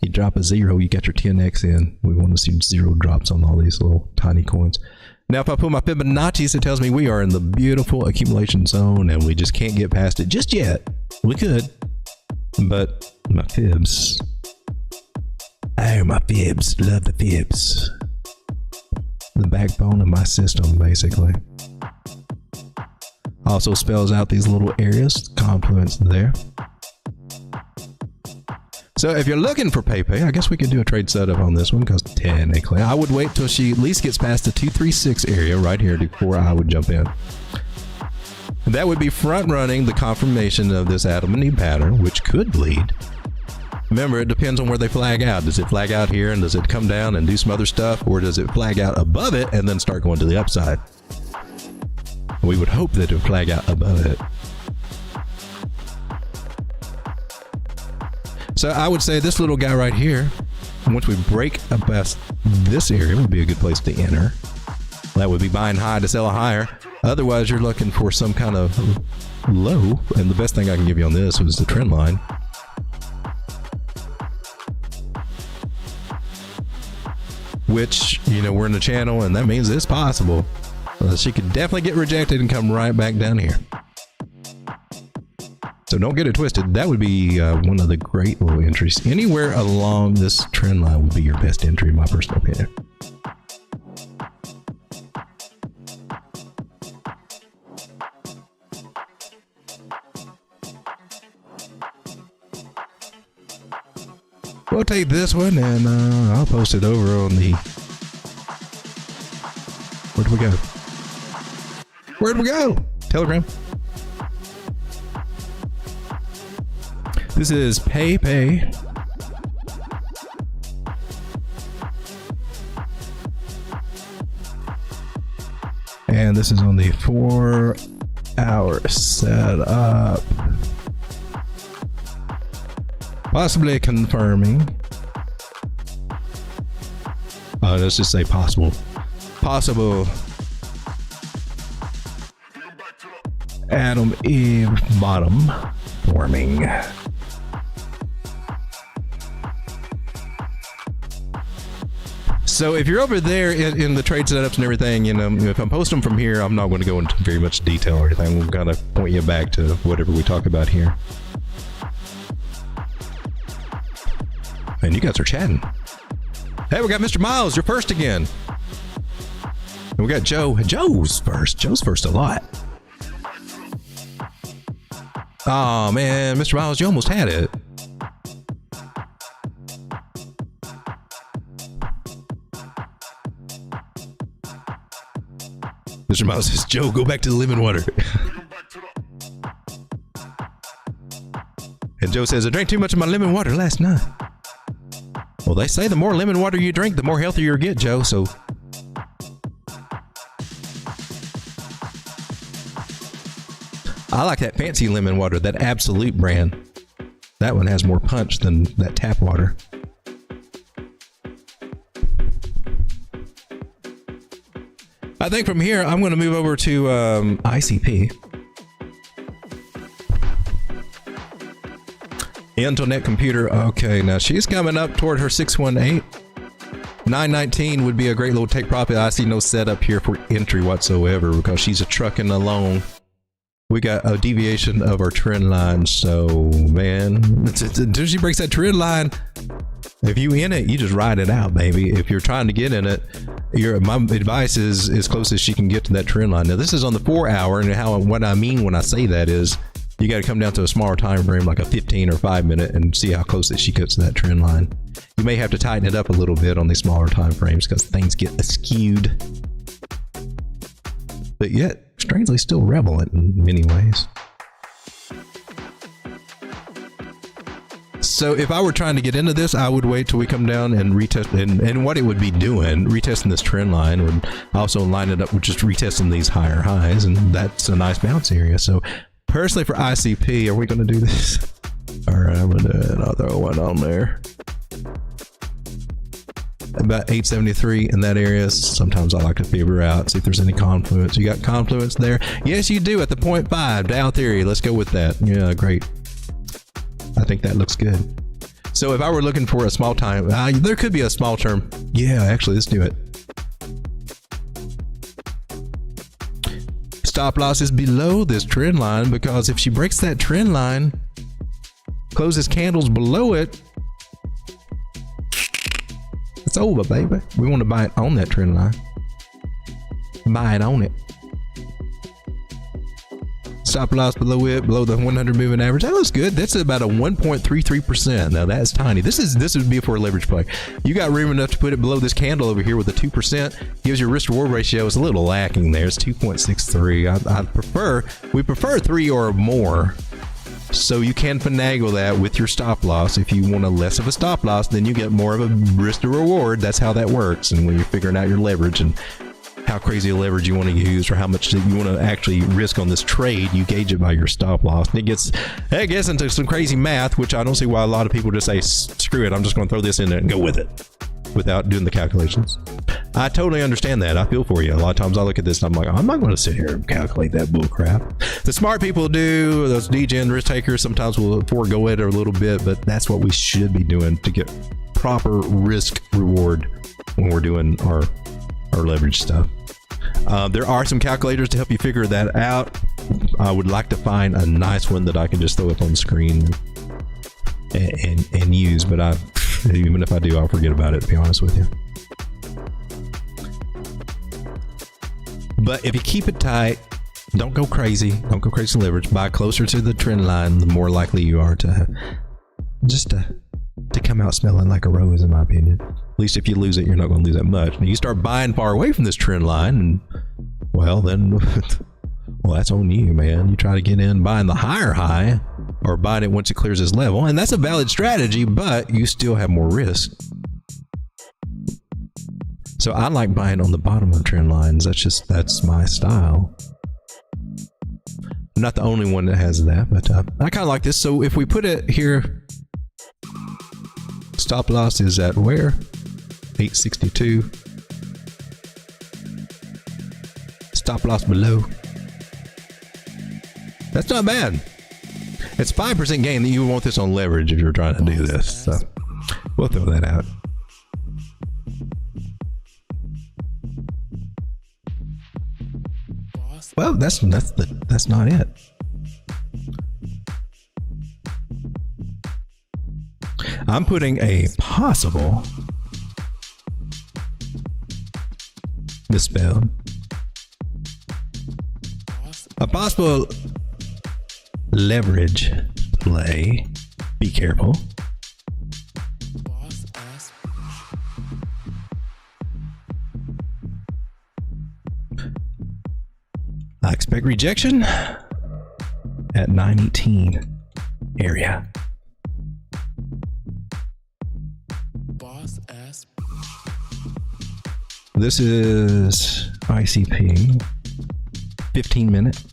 You drop a 0, you got your 10x in. We want to see 0 drops on all these little tiny coins. Now, if I put my Fibonacci's, it tells me we are in the beautiful accumulation zone, and we just can't get past it just yet. We could, but my fibs. Oh, my fibs. Love the fibs. The backbone of my system, basically. Also spells out these little areas, confluence there. So if you're looking for PayPay, I guess we could do a trade setup on this one, because technically I would wait till she at least gets past the 236 area right here before I would jump in. And that would be front running the confirmation of this Adam and Eve pattern, which could bleed. Remember, it depends on where they flag out. Does it flag out here and does it come down and do some other stuff, or does it flag out above it and then start going to the upside? We would hope that it would flag out above it. So I would say this little guy right here, once we break past this area, would be a good place to enter. That would be buying high to sell a higher. Otherwise, you're looking for some kind of low, and the best thing I can give you on this was the trend line. Which, you know, we're in the channel, and that means it's possible. She could definitely get rejected and come right back down here. So don't get it twisted. That would be one of the great little entries. Anywhere along this trend line would be your best entry, in my personal opinion. We'll take this one and I'll post it over on the... Where'd we go? Where'd we go? Telegram. This is Pay. And this is on the 4-hour setup. Possibly confirming. Let's just say possible. Possible Adam Eve bottom forming. So if you're over there in the trade setups and everything, you know, if I'm posting them from here, I'm not going to go into very much detail or anything. We've got to point you back to whatever we talk about here. And you guys are chatting. Hey, we got Mr. Miles, you're first again. And we got Joe. Joe's first. Joe's first a lot. Oh man, Mr. Miles, you almost had it. Mr. Miles says, Joe, go back to the lemon water. And Joe says, I drank too much of my lemon water last night. Well, they say the more lemon water you drink, the more healthier you get, Joe, so... I like that fancy lemon water, that Absolute brand. That one has more punch than that tap water. I think from here, I'm going to move over to ICP. Internet computer. Okay, now she's coming up toward her 618. 919 would be a great little take profit. I see no setup here for entry whatsoever because she's a trucking along. We got a deviation of our trend line. So, man, until she breaks that trend line, if you in it, you just ride it out, baby. If you're trying to get in it, my advice is as close as she can get to that trend line. Now, this is on the 4 hour, and what I mean when I say that is you got to come down to a smaller time frame, like a 15 or 5 minute, and see how close that she gets to that trend line. You may have to tighten it up a little bit on these smaller time frames because things get skewed, but yet strangely still relevant in many ways. So if I were trying to get into this, I would wait till we come down and retest, and what it would be doing, retesting this trend line, would also line it up with just retesting these higher highs, and that's a nice bounce area. So personally for ICP, are we going to do this? All right, I'm going to do it. I'll throw one on there. About 873 in that area. Sometimes I like to figure out, see if there's any confluence. You got confluence there? Yes, you do at the 0.5 Dow theory. Let's go with that. Yeah, great. I think that looks good. So if I were looking for a small time, there could be a small term. Yeah, actually, let's do it. Stop loss is below this trend line because if she breaks that trend line, closes candles below it, it's over, baby. We want to buy it on that trend line. Buy it on it. Stop loss below it, below the 100 moving average. That looks good. That's about a 1.33%. Now that's tiny. This would be for a leverage play. You got room enough to put it below this candle over here with a 2%. Gives your risk reward ratio is a little lacking there. It's 2.63. We prefer 3 or more. So you can finagle that with your stop loss. If you want a less of a stop loss, then you get more of a risk to reward. That's how that works. And when you're figuring out your leverage and how crazy a leverage you want to use or how much you want to actually risk on this trade, you gauge it by your stop loss. And it gets into some crazy math, which I don't see why a lot of people just say, screw it, I'm just going to throw this in there and go with it without doing the calculations. I totally understand that. I feel for you. A lot of times I look at this and I'm like, I'm not going to sit here and calculate that bull crap. The smart people do. Those degen risk takers sometimes will forego it a little bit, but that's what we should be doing to get proper risk reward when we're doing our leverage stuff. There are some calculators to help you figure that out. I would like to find a nice one that I can just throw up on the screen and use, but even if I do, I'll forget about it, to be honest with you. But if you keep it tight, don't go crazy. Don't go crazy leverage. Buy closer to the trend line, the more likely you are to come come out smelling like a rose, in my opinion. At least if you lose it, you're not going to lose that much. And you start buying far away from this trend line, and well, then, well, that's on you, man. You try to get in buying the higher high, or buying it once it clears this level, and that's a valid strategy, but you still have more risk. So I like buying on the bottom of trend lines. That's my style. I'm not the only one that has that, but I kind of like this. So if we put it here, stop loss is at where? 862. Stop loss below. That's not bad. It's 5% gain. You want this on leverage if you're trying to do this. So we'll throw that out. Well, that's not it. I'm putting a possible misspelled. A possible leverage play. Be careful. I expect rejection at 918 area. This is ICP 15-minute.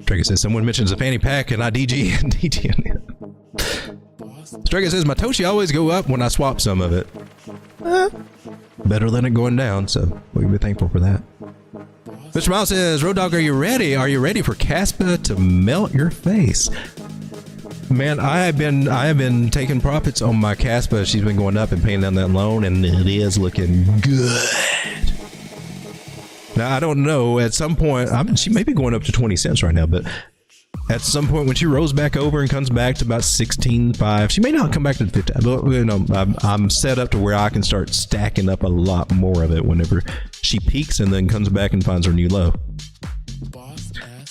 Striker says someone mentions a fanny pack and I DG Striker says my Toshi always go up when I swap some of it. Better than it going down, so we can be thankful for that. Mr. Miles says, Road Dog, are you ready? Are you ready for Caspa to melt your face? Man, I have been taking profits on my Caspa. She's been going up and paying down that loan, and it is looking good. Now, I don't know, at some point, she may be going up to 20 cents right now, but at some point when she rolls back over and comes back to about 16.5, she may not come back to 15, but you know, I'm set up to where I can start stacking up a lot more of it whenever she peaks and then comes back and finds her new low.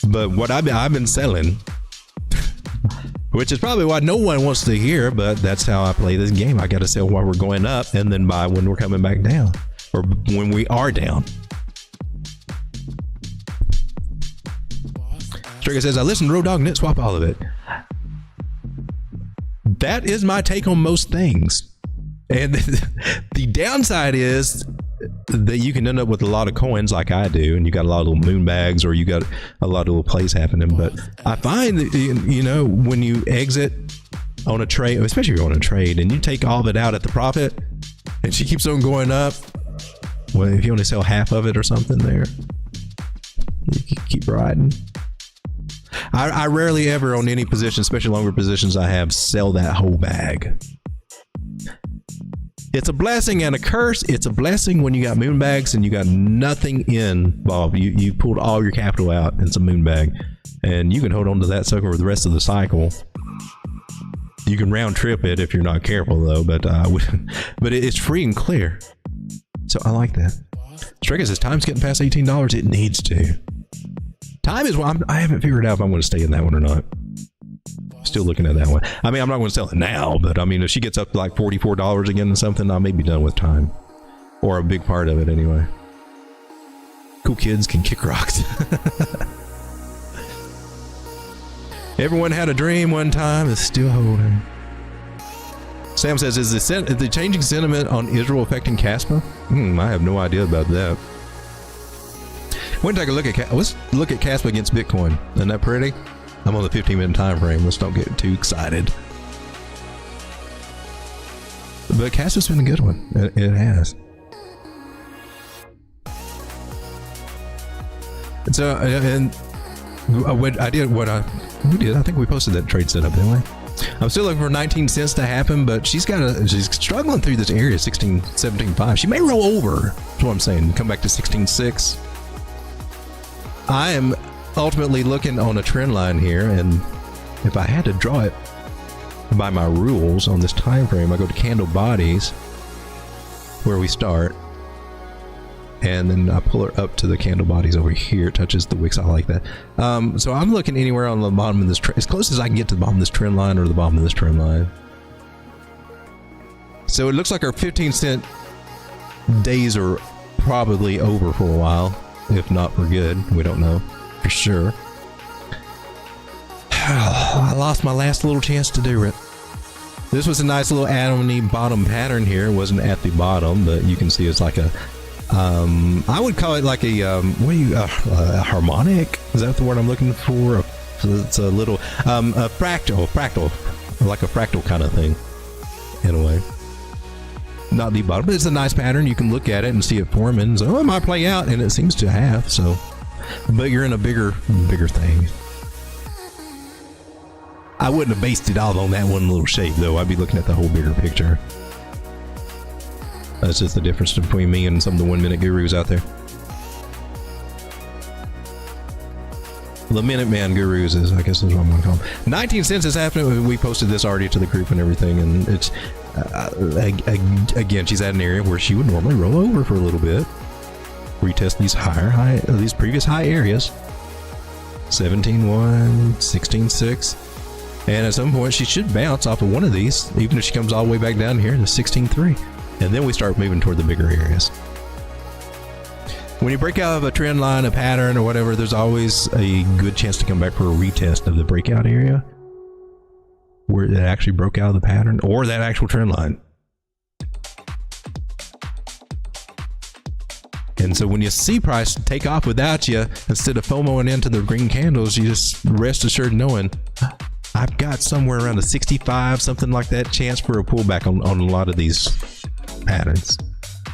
But what I've been selling, which is probably why no one wants to hear, but that's how I play this game. I got to sell while we're going up and then buy when we're coming back down, or when we are down. Trigger says, I listened to Road Dog and it swap all of it. That is my take on most things. And the downside is that you can end up with a lot of coins like I do, and you got a lot of little moon bags, or you got a lot of little plays happening. But I find that, you know, when you exit on a trade, especially if you're on a trade, and you take all of it out at the profit, and she keeps on going up, well, if you only sell half of it or something there, you can keep riding. I rarely ever on any position, especially longer positions I have, sell that whole bag. It's a blessing and a curse. It's a blessing when you got moon bags and you got nothing involved. You pulled all your capital out in some moon bag, and you can hold on to that sucker for the rest of the cycle. You can round trip it if you're not careful though, but it's free and clear. So I like that. Striker says time's getting past $18. It needs to. Time is what I haven't figured out if I'm going to stay in that one or not. Still looking at that one. I mean, I'm not going to sell it now, but I mean, if she gets up to like $44 again or something, I may be done with time, or a big part of it anyway. Cool kids can kick rocks. Everyone had a dream one time. It's still holding. Sam says, is the changing sentiment on Israel affecting Caspa? I have no idea about that. We're gonna take a look at let's look at Caspa against Bitcoin. Isn't that pretty? I'm on the 15-minute time frame. Let's don't get too excited. But Caspa's been a good one. It has. So, and I think we posted that trade setup, didn't we? I'm still looking for 19 cents to happen, but she's struggling through this area, 16, 17.5. She may roll over. That's what I'm saying. Come back to 16.6. I am ultimately looking on a trend line here, and if I had to draw it by my rules on this time frame, I go to candle bodies, where we start, and then I pull her up to the candle bodies over here. It touches the wicks. I like that. So I'm looking anywhere on the bottom of this, as close as I can get to the bottom of this trend line or the bottom of this trend line. So it looks like our 15-cent days are probably over for a while, if not for good. We don't know for sure. I lost my last little chance to do it. This was a nice little atomy bottom pattern here. It wasn't at the bottom, but you can see it's like a I would call it like a a harmonic. Is that the word I'm looking for? It's a little a fractal, like a fractal kind of thing in a way. Not the bottom, but it's a nice pattern. You can look at it and see it forming. So it might play out, and it seems to have. So, but you're in a bigger thing. I wouldn't have based it all on that one little shape, though. I'd be looking at the whole bigger picture. That's just the difference between me and some of the 1 minute gurus out there. The Minute Man gurus is, I guess, is what I'm going to call them. 19 cents is happening. We posted this already to the group and everything, and it's again, she's at an area where she would normally roll over for a little bit, retest these previous high areas. 17.1, 16.6. And at some point, she should bounce off of one of these, even if she comes all the way back down here to 16.3. And then we start moving toward the bigger areas. When you break out of a trend line, a pattern, or whatever, there's always a good chance to come back for a retest of the breakout area where it actually broke out of the pattern or that actual trend line. And so when you see price take off without you, instead of FOMOing into the green candles, you just rest assured knowing I've got somewhere around a 65, something like that, chance for a pullback on a lot of these patterns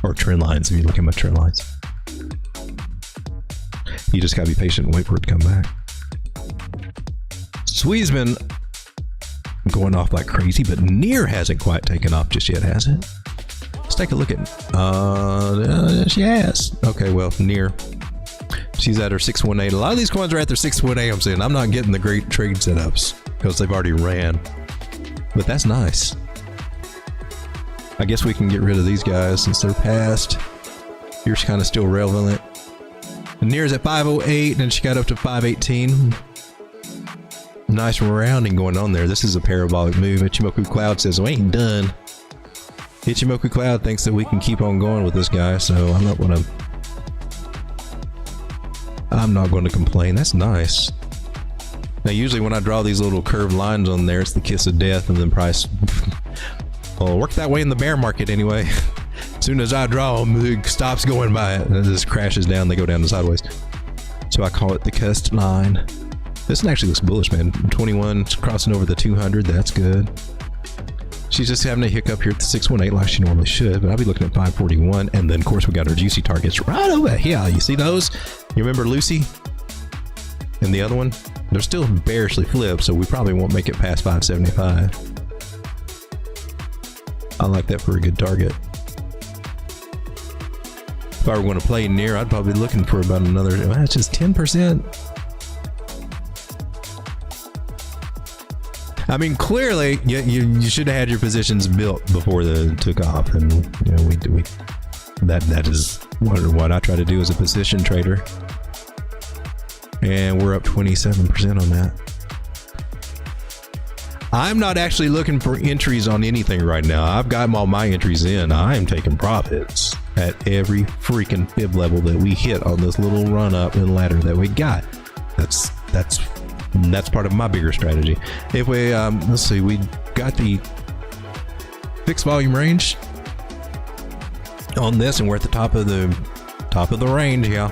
or trend lines. If you look at my trend lines, you just gotta be patient and wait for it to come back. SWI's been going off like crazy, but NEAR hasn't quite taken off just yet, has it? Let's take a look at she has. Okay, well, NEAR, she's at her 618. A lot of these coins are at their 618. I'm saying I'm not getting the great trade setups because they've already ran, but that's nice. I guess we can get rid of these guys since they're past. Here's kind of still relevant. NEAR's at 508 and she got up to 518. Nice rounding going on there. This is a parabolic move. Ichimoku Cloud says we ain't done. Ichimoku Cloud thinks that we can keep on going with this guy, so I'm not going to complain. That's nice. Now usually when I draw these little curved lines on there, it's the kiss of death, and then price well, work that way in the bear market anyway. As soon as I draw them, it stops going by it and it just crashes down. They go down the sideways. So I call it the cussed line. This one actually looks bullish, man. 21 crossing over the 200. That's good. She's just having a hiccup here at the 618 like she normally should, but I'll be looking at 541. And then, of course, we got our juicy targets right over here. You see those? You remember Lucy? And the other one? They're still bearishly flipped, so we probably won't make it past 575. I like that for a good target. If I were going to play NEAR, I'd probably be looking for about another, that's just 10%. I mean, clearly, you should have had your positions built before the took off, and you know that is what I try to do as a position trader. And we're up 27% on that. I'm not actually looking for entries on anything right now. I've got all my entries in. I'm taking profits at every freaking fib level that we hit on this little run up and ladder that we got. That's part of my bigger strategy. If we let's see, we got the fixed volume range on this, and we're at the top of the range. Yeah,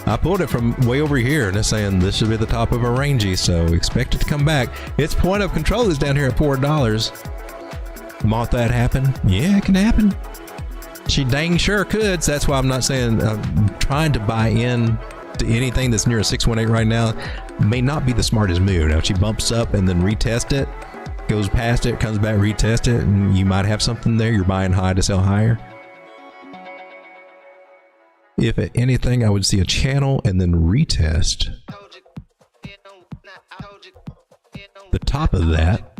I pulled it from way over here, and it's saying this should be the top of a rangey, so expect it to come back. Its point of control is down here at $4. Might that happen? Yeah, it can happen. She dang sure could. So that's why I'm not saying trying to buy in to anything that's near a 618 right now may not be the smartest move. Now, if she bumps up and then retest it, goes past it, comes back, retest it, and you might have something there. You're buying high to sell higher. If at anything, I would see a channel and then retest the top of that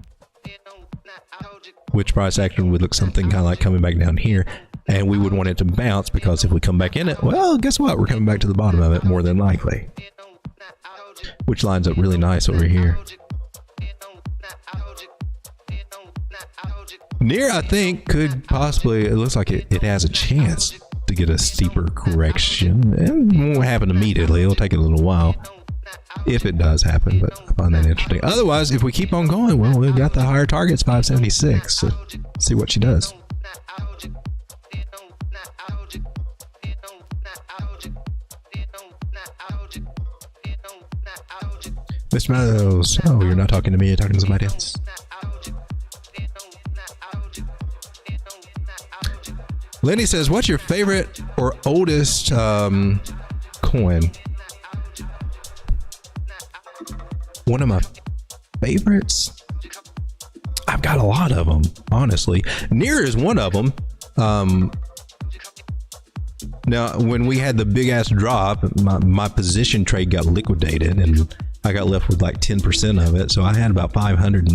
which price action would look something kind of like coming back down here. And we would want it to bounce, because if we come back in it, well, guess what? We're coming back to the bottom of it more than likely. Which lines up really nice over here. Near, I think, could possibly, it looks like it has a chance to get a steeper correction. It won't happen immediately. It'll take a little while if it does happen, but I find that interesting. Otherwise, if we keep on going, well, we've got the higher targets, 576. So see what she does. Mr. Meadows. Oh, you're not talking to me, you're talking to somebody else. Lenny says, what's your favorite or oldest coin? One of my favorites? I've got a lot of them, honestly. Near is one of them. Now, when we had the big ass drop, my position trade got liquidated and I got left with like 10% of it. So I had about 500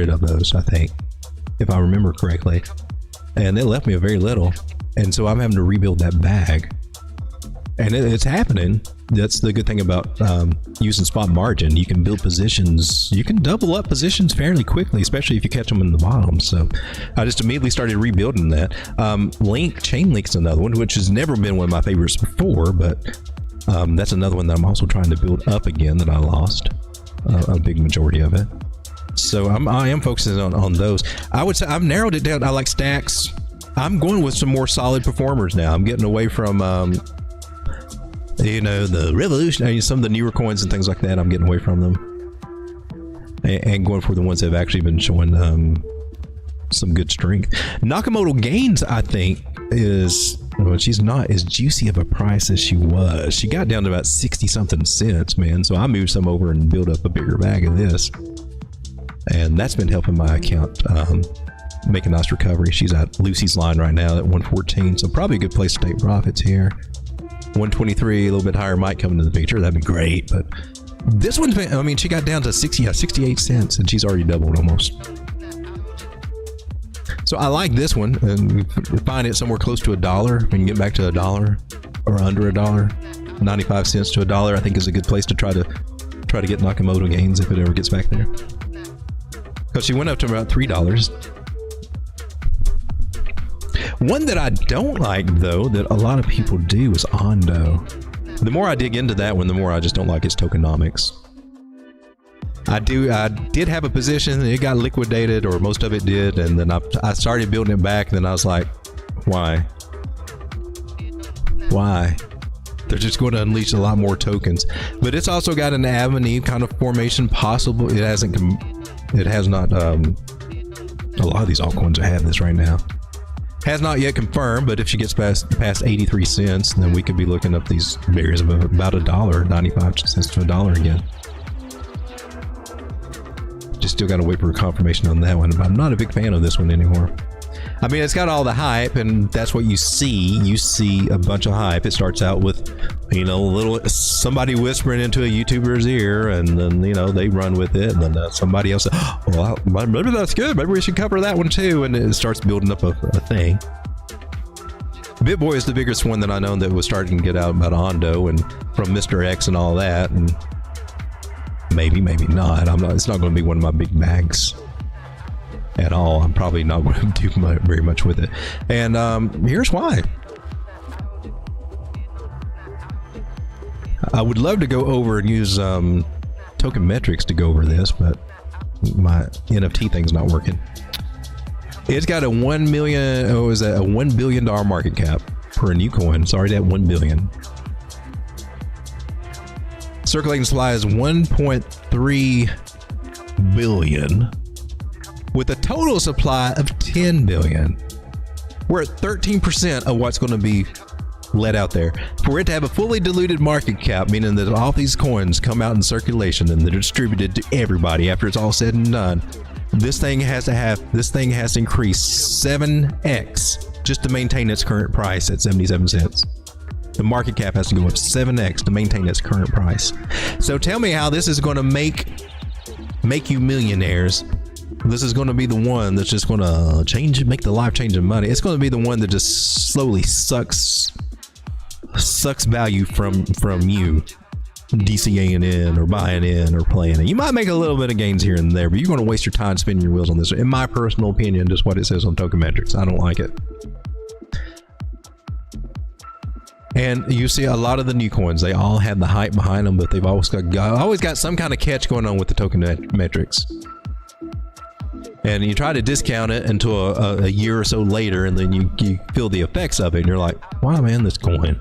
of those, I think, if I remember correctly. And they left me a very little. And so I'm having to rebuild that bag. And it's happening. That's the good thing about using spot margin. You can build positions. You can double up positions fairly quickly, especially if you catch them in the bottom. So I just immediately started rebuilding that. Chainlink's another one, which has never been one of my favorites before, but that's another one that I'm also trying to build up again that I lost a big majority of it. So I am focusing on those. I would say I've narrowed it down. I like stacks. I'm going with some more solid performers now. I'm getting away from the revolution, some of the newer coins and things like that. I'm getting away from them and going for the ones that have actually been showing some good strength. Nakamoto Gains, I think, she's not as juicy of a price as she was. She got down to about 60 something cents, man. So I moved some over and built up a bigger bag of this. And that's been helping my account make a nice recovery. She's at Lucy's line right now at 114, so probably a good place to take profits here. 123, a little bit higher might come into the picture. That'd be great, but this one, I mean, she got down to 68 cents, and she's already doubled almost. So I like this one, and we find it somewhere close to $1. We can get back to $1 or under $1. 95 cents to $1, I think, is a good place to try to get Nakamoto Gains if it ever gets back there. Because she went up to about $3. One that I don't like, though, that a lot of people do is Ondo. The more I dig into that one, the more I just don't like its tokenomics. I did have a position, it got liquidated, or most of it did, and then I started building it back, and then I was like, why? Why? They're just going to unleash a lot more tokens. But it's also got an Avenue kind of formation possible. It has not, a lot of these altcoins have this right now. Has not yet confirmed, but if she gets past 83 cents, then we could be looking up these barriers of about $1, 95 cents to $1 again. Just still got to wait for confirmation on that one, but I'm not a big fan of this one anymore. I mean, it's got all the hype, and that's what you see. You see a bunch of hype. It starts out with, somebody whispering into a YouTuber's ear, and then, they run with it, and then somebody else says, oh, well, maybe that's good. Maybe we should cover that one too, and it starts building up a thing. BitBoy is the biggest one that I know that was starting to get out about Ondo and from Mr. X and all that, and maybe not. It's not going to be one of my big bags at all. I'm probably not going to do very much with it, and here's why. I would love to go over and use Tokenmetrics to go over this, but my NFT thing's not working. It's got a $1 billion market cap for a new coin. It's already at 1 billion. Circulating supply is 1.3 billion. With a total supply of 10 billion. We're at 13% of what's going to be let out there. For it to have a fully diluted market cap, meaning that all these coins come out in circulation and they're distributed to everybody after it's all said and done, this thing has to increase 7x just to maintain its current price at 77 cents. The market cap has to go up 7x to maintain its current price. So tell me how this is going to make you millionaires This is going to be the one that's just going to make the life-changing money. It's going to be the one that just slowly sucks value from you, DCAing in or buying in or playing it. You might make a little bit of gains here and there, but you're going to waste your time spinning your wheels on this. In my personal opinion, just what it says on Tokenmetrics. I don't like it. And you see a lot of the new coins, they all have the hype behind them, but they've always got some kind of catch going on with the Tokenmetrics. And you try to discount it until a year or so later, and then you feel the effects of it, and you're like, wow, man, this coin.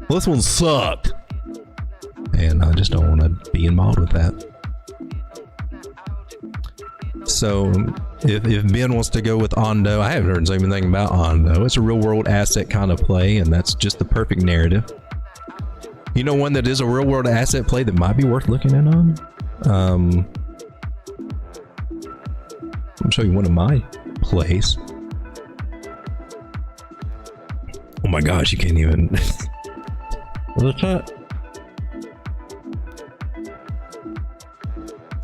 Well, this one sucked. And I just don't want to be involved with that. So if Ben wants to go with Ondo, I haven't heard anything about Ondo. It's a real world asset kind of play, and that's just the perfect narrative. You know one that is a real world asset play that might be worth looking in on? I'll show you one of my plays. Oh my gosh, you can't even. What's that?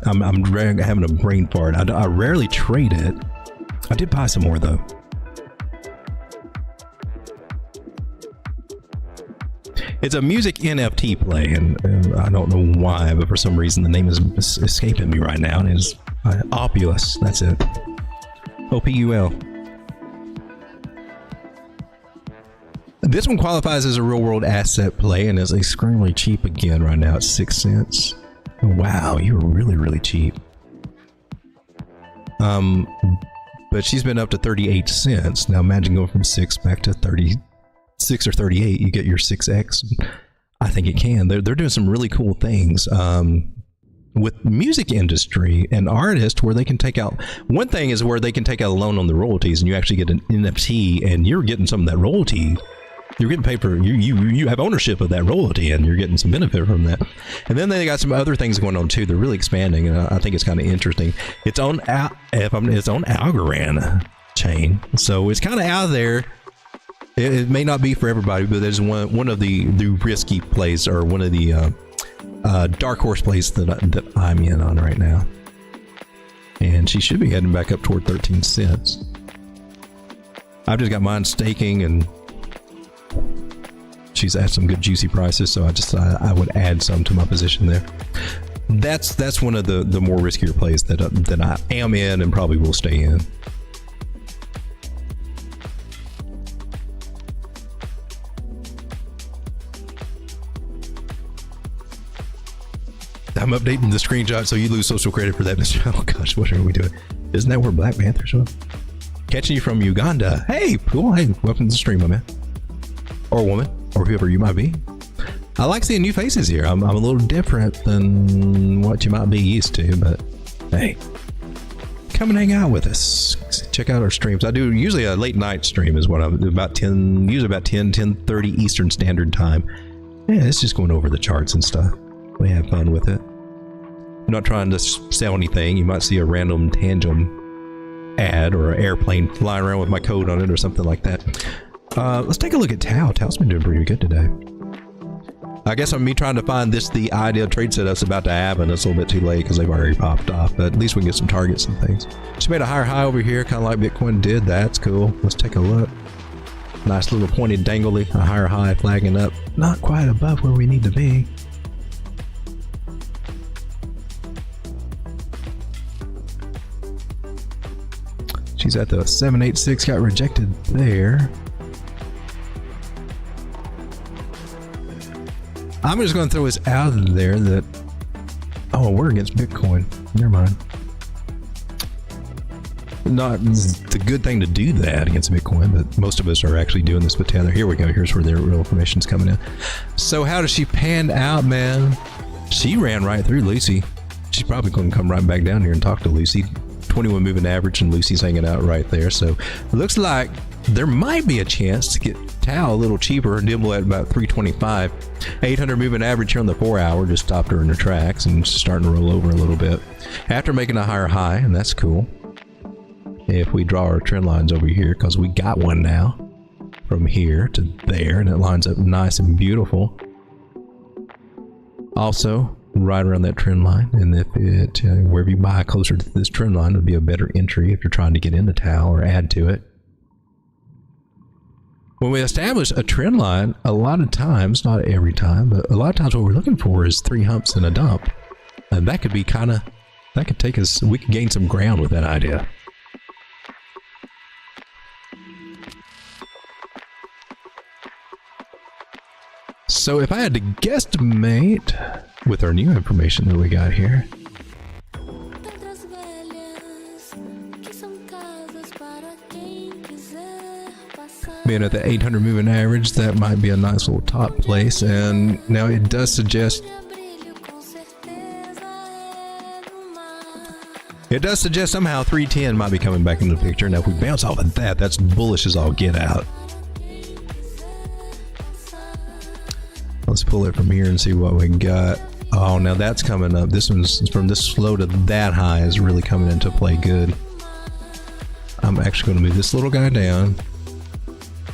I'm having a brain fart. I rarely trade it. I did buy some more though. It's a music NFT play, and I don't know why, but for some reason the name is escaping me right now, and it's Opulus. That's it. OPUL. This one qualifies as a real world asset play and is extremely cheap again right now at 6 cents. Wow, you're really, really cheap. But she's been up to 38 cents. Now imagine going from 6 back to 36 or 38. You get your 6x. I think it can. They're doing some really cool things with music industry and artists where they can take out. One thing is where they can take out a loan on the royalties, and you actually get an NFT, and you're getting some of that royalty. You're getting paid for, you have ownership of that royalty, and you're getting some benefit from that. And then they got some other things going on too. They're really expanding, and I think it's kind of interesting. It's on Algorand chain, so it's kind of out there. It may not be for everybody, but there's one of the risky plays, or one of the dark horse plays that I'm in on right now. And she should be heading back up toward 13 cents. I've just got mine staking, and she's at some good juicy prices, so I would add some to my position there. That's one of the more riskier plays that I am in and probably will stay in. I'm updating the screenshot so you lose social credit for that, Mr. Oh gosh, what are we doing? Isn't that where Black Panther show up? Catching you from Uganda. Hey, cool. Hey, welcome to the stream, my man. Or woman, or whoever you might be. I like seeing new faces here. I'm a little different than what you might be used to, but hey, come and hang out with us. Check out our streams. I do usually a late night stream is what I'm about 10:30 Eastern Standard Time. Yeah, it's just going over the charts and stuff. We have fun with it. I'm not trying to sell anything. You might see a random Tangem ad or an airplane flying around with my code on it or something like that. Let's take a look at Tau. Tau's been doing pretty good today. I guess I'm trying to find the ideal trade setup's about to happen. It's a little bit too late because they've already popped off, but at least we can get some targets and things. She made a higher high over here, kind of like Bitcoin did. That's cool. Let's take a look. Nice little pointed dangly, a higher high flagging up. Not quite above where we need to be. She's at the 786, got rejected there. I'm just going to throw this out there that, oh, we're against Bitcoin. Never mind. Not the good thing to do that against Bitcoin, but most of us are actually doing this with Tether. Here we go. Here's where the real information's coming in. So how does she pan out, man? She ran right through Lucy. She's probably going to come right back down here and talk to Lucy. 21 moving average, and Lucy's hanging out right there. So it looks like there might be a chance to get Tau a little cheaper. Nibble at about 325. 800 moving average here on the 4 hour just stopped her in her tracks and starting to roll over a little bit after making a higher high, and that's cool. If we draw our trend lines over here, because we got one now from here to there, and it lines up nice and beautiful. Also, right around that trend line. And if it, wherever you buy closer to this trend line would be a better entry if you're trying to get into Tau or add to it. When we establish a trend line, a lot of times, not every time, but a lot of times what we're looking for is 3 humps and a dump. And that could be that could take us, we could gain some ground with that idea. So if I had to guesstimate with our new information that we got here, being at the 800 moving average, that might be a nice little top place. And now it does suggest somehow 310 might be coming back into the picture. Now if we bounce off of that, that's bullish as all get out. Let's pull it from here and see what we got. Oh, now that's coming up. This one's from this low to that high is really coming into play good. I'm actually going to move this little guy down.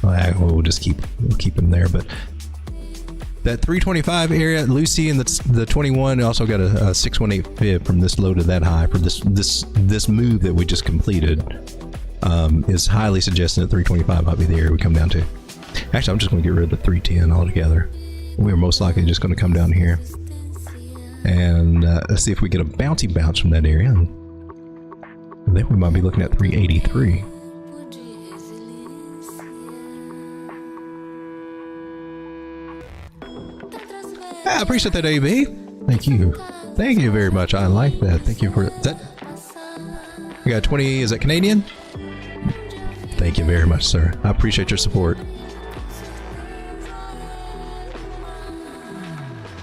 We'll just keep him there, but that 325 area, Lucy, and the 21 also got a 618 fib from this low to that high for this move that we just completed. Is highly suggesting that 325 might be the area we come down to. Actually, I'm just going to get rid of the 310 altogether. We're most likely just going to come down here and let's see if we get a bouncy bounce from that area. And then we might be looking at 383. I appreciate that, AB. Thank you. Thank you very much. I like that. Thank you for that. We got 20. Is that Canadian? Thank you very much, sir. I appreciate your support.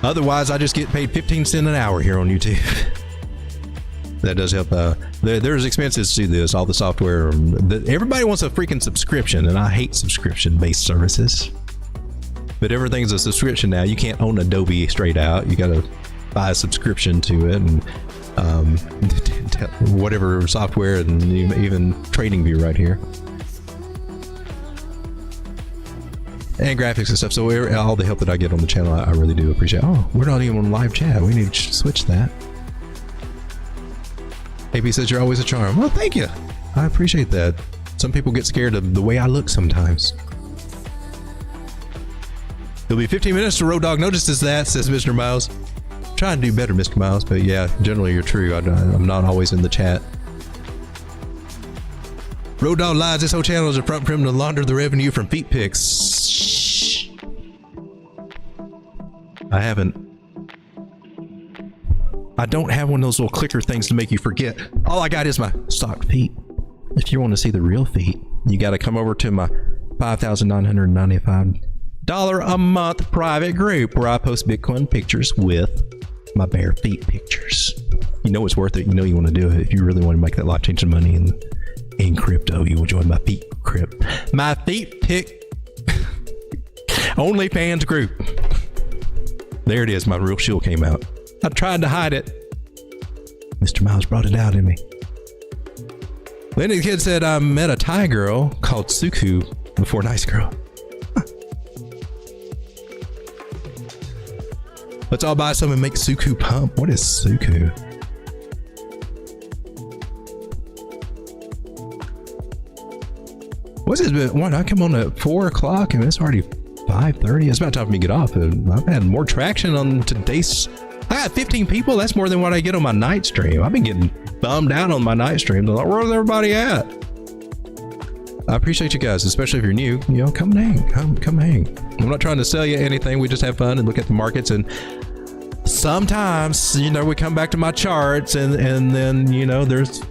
Otherwise, I just get paid 15 cents an hour here on YouTube. That does help. There's expenses to this, all the software. Everybody wants a freaking subscription, and I hate subscription-based services. But everything's a subscription now. You can't own Adobe straight out. You got to buy a subscription to it, and whatever software, and even TradingView right here, and graphics and stuff. So all the help that I get on the channel, I really do appreciate. Oh, we're not even on live chat. We need to switch that. AB says you're always a charm. Well, thank you. I appreciate that. Some people get scared of the way I look sometimes. It'll be 15 minutes to Road Dog notices that, says Mr. Miles. Trying to do better, Mr. Miles, but yeah, generally you're true. I'm not always in the chat. Road Dog lies. This whole channel is a front for him to launder the revenue from feet pics. Shh. I don't have one of those little clicker things to make you forget. All I got is my stock feet. If you want to see the real feet, you got to come over to my $5,995 a month private group where I post Bitcoin pictures with my bare feet pictures. You know it's worth it. You know you want to do it. If you really want to make that life changing money in crypto, you will join my feet pick OnlyFans group. There it is. My real shield came out. I tried to hide it. Mr. Miles brought it out in me. Then the kid said I met a Thai girl called Suku before nice girl. Let's all buy some and make Suku pump. What is Suku? What's it? What? I come on at 4 o'clock and it's already 5:30. It's about time for me to get off. I've had more traction on today's. I got 15 people. That's more than what I get on my night stream. I've been getting bummed out on my night stream. They're like, where's everybody at? I appreciate you guys, especially if you're new. You know, come hang. Come hang. I'm not trying to sell you anything. We just have fun and look at the markets. And sometimes, you know, we come back to my charts and then, you know, there's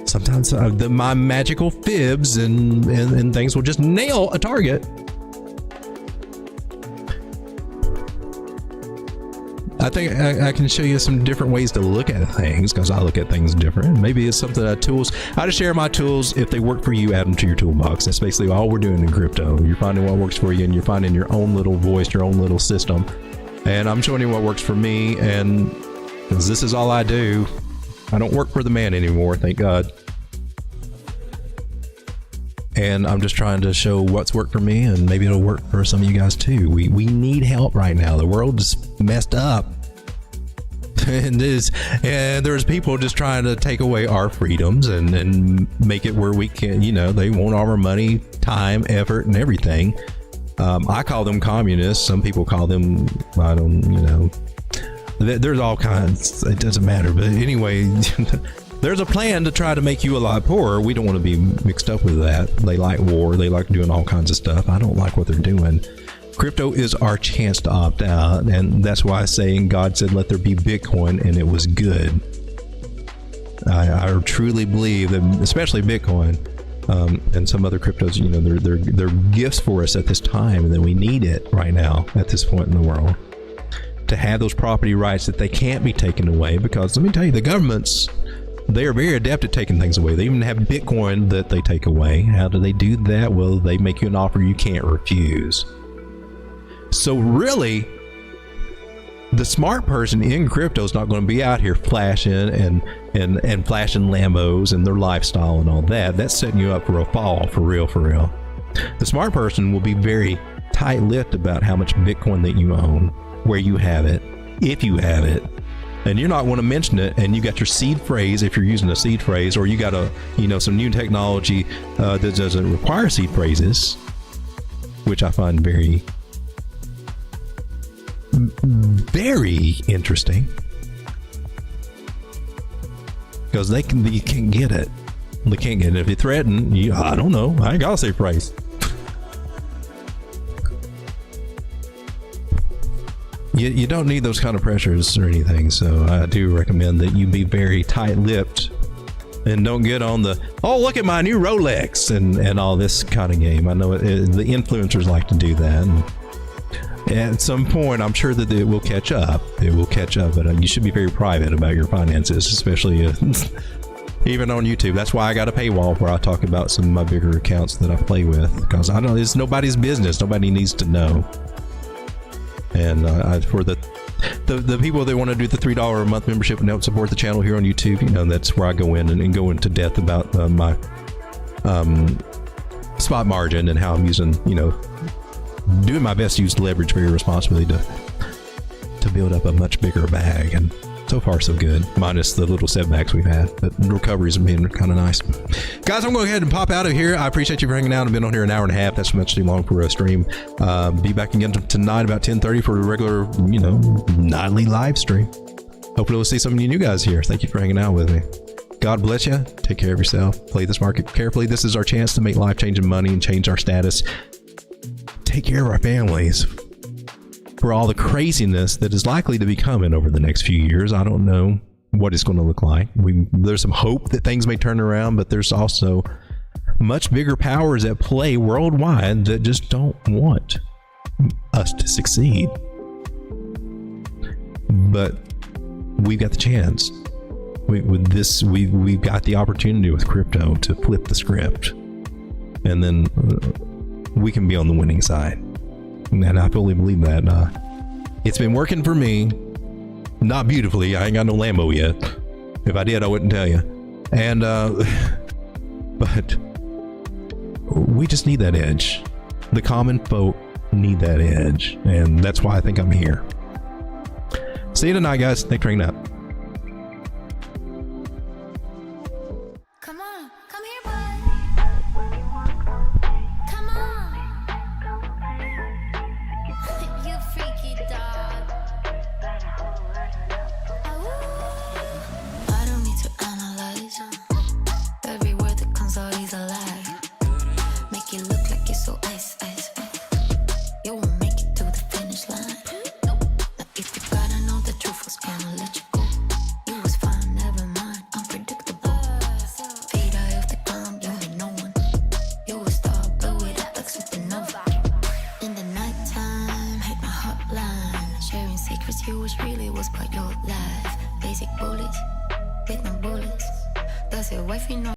sometimes my magical fibs and things will just nail a target. I think I can show you some different ways to look at things because I look at things different. Maybe it's something that tools. I just share my tools. If they work for you, add them to your toolbox. That's basically all we're doing in crypto. You're finding what works for you and you're finding your own little voice, your own little system. And I'm showing you what works for me. And because this is all I do, I don't work for the man anymore, thank God. And I'm just trying to show what's worked for me, and maybe it'll work for some of you guys too. We need help right now. The world is messed up. And there's people just trying to take away our freedoms and make it where we can, they want all our money, time, effort, and everything. I call them communists. Some people call them, there's all kinds. It doesn't matter. But anyway, there's a plan to try to make you a lot poorer. We don't want to be mixed up with that. They like war. They like doing all kinds of stuff. I don't like what they're doing. Crypto is our chance to opt out, and that's why I say, God said, let there be Bitcoin, and it was good. I truly believe that, especially Bitcoin and some other cryptos, they're gifts for us at this time, and that we need it right now at this point in the world to have those property rights that they can't be taken away. Because let me tell you, the governments, they are very adept at taking things away. They even have Bitcoin that they take away. How do they do that? Well, they make you an offer you can't refuse. So really, the smart person in crypto is not going to be out here flashing and flashing Lambos and their lifestyle and all that. That's setting you up for a fall, for real, for real. The smart person will be very tight-lipped about how much Bitcoin that you own, where you have it, if you have it, and you're not going to mention it. And you got your seed phrase if you're using a seed phrase, or you got some new technology that doesn't require seed phrases, which I find very interesting, because you can't get it. They can't get it. If you threaten, I don't know. I ain't gotta say price. You don't need those kind of pressures or anything. So I do recommend that you be very tight-lipped and don't get on the, oh, look at my new Rolex and all this kind of game. I know the influencers like to do that. And at some point, I'm sure that it will catch up. It will catch up, but you should be very private about your finances, especially even on YouTube. That's why I got a paywall where I talk about some of my bigger accounts that I play with, because I know it's nobody's business. Nobody needs to know. And for the people that want to do the $3 a month membership and help support the channel here on YouTube, that's where I go in and go into depth about my spot margin and how I'm using, doing my best to use leverage very responsibly to build up a much bigger bag. And so far so good, minus the little setbacks we've had, but recoveries have been kind of nice. Guys, I'm going to go ahead and pop out of here. I appreciate you for hanging out. I've been on here an hour and a half. That's much too long for a stream. Be back again tonight about 10:30 for a regular, nightly live stream. Hopefully we'll see some of you new guys here. Thank you for hanging out with me. God bless you. Take care of yourself. Play this market carefully. This is our chance to make life-changing money and change our status. Take care of our families for all the craziness that is likely to be coming over the next few years. I don't know what it's going to look like. There's some hope that things may turn around, but there's also much bigger powers at play worldwide that just don't want us to succeed. But we've got the chance. We've got the opportunity with crypto to flip the script, and then we can be on the winning side. And I fully believe that. It's been working for me. Not beautifully. I ain't got no Lambo yet. If I did, I wouldn't tell you. And but we just need that edge. The common folk need that edge, and that's why I think I'm here. See you tonight, guys. Thanks for hanging out. Basic bullets with my bullets. Does your wife know?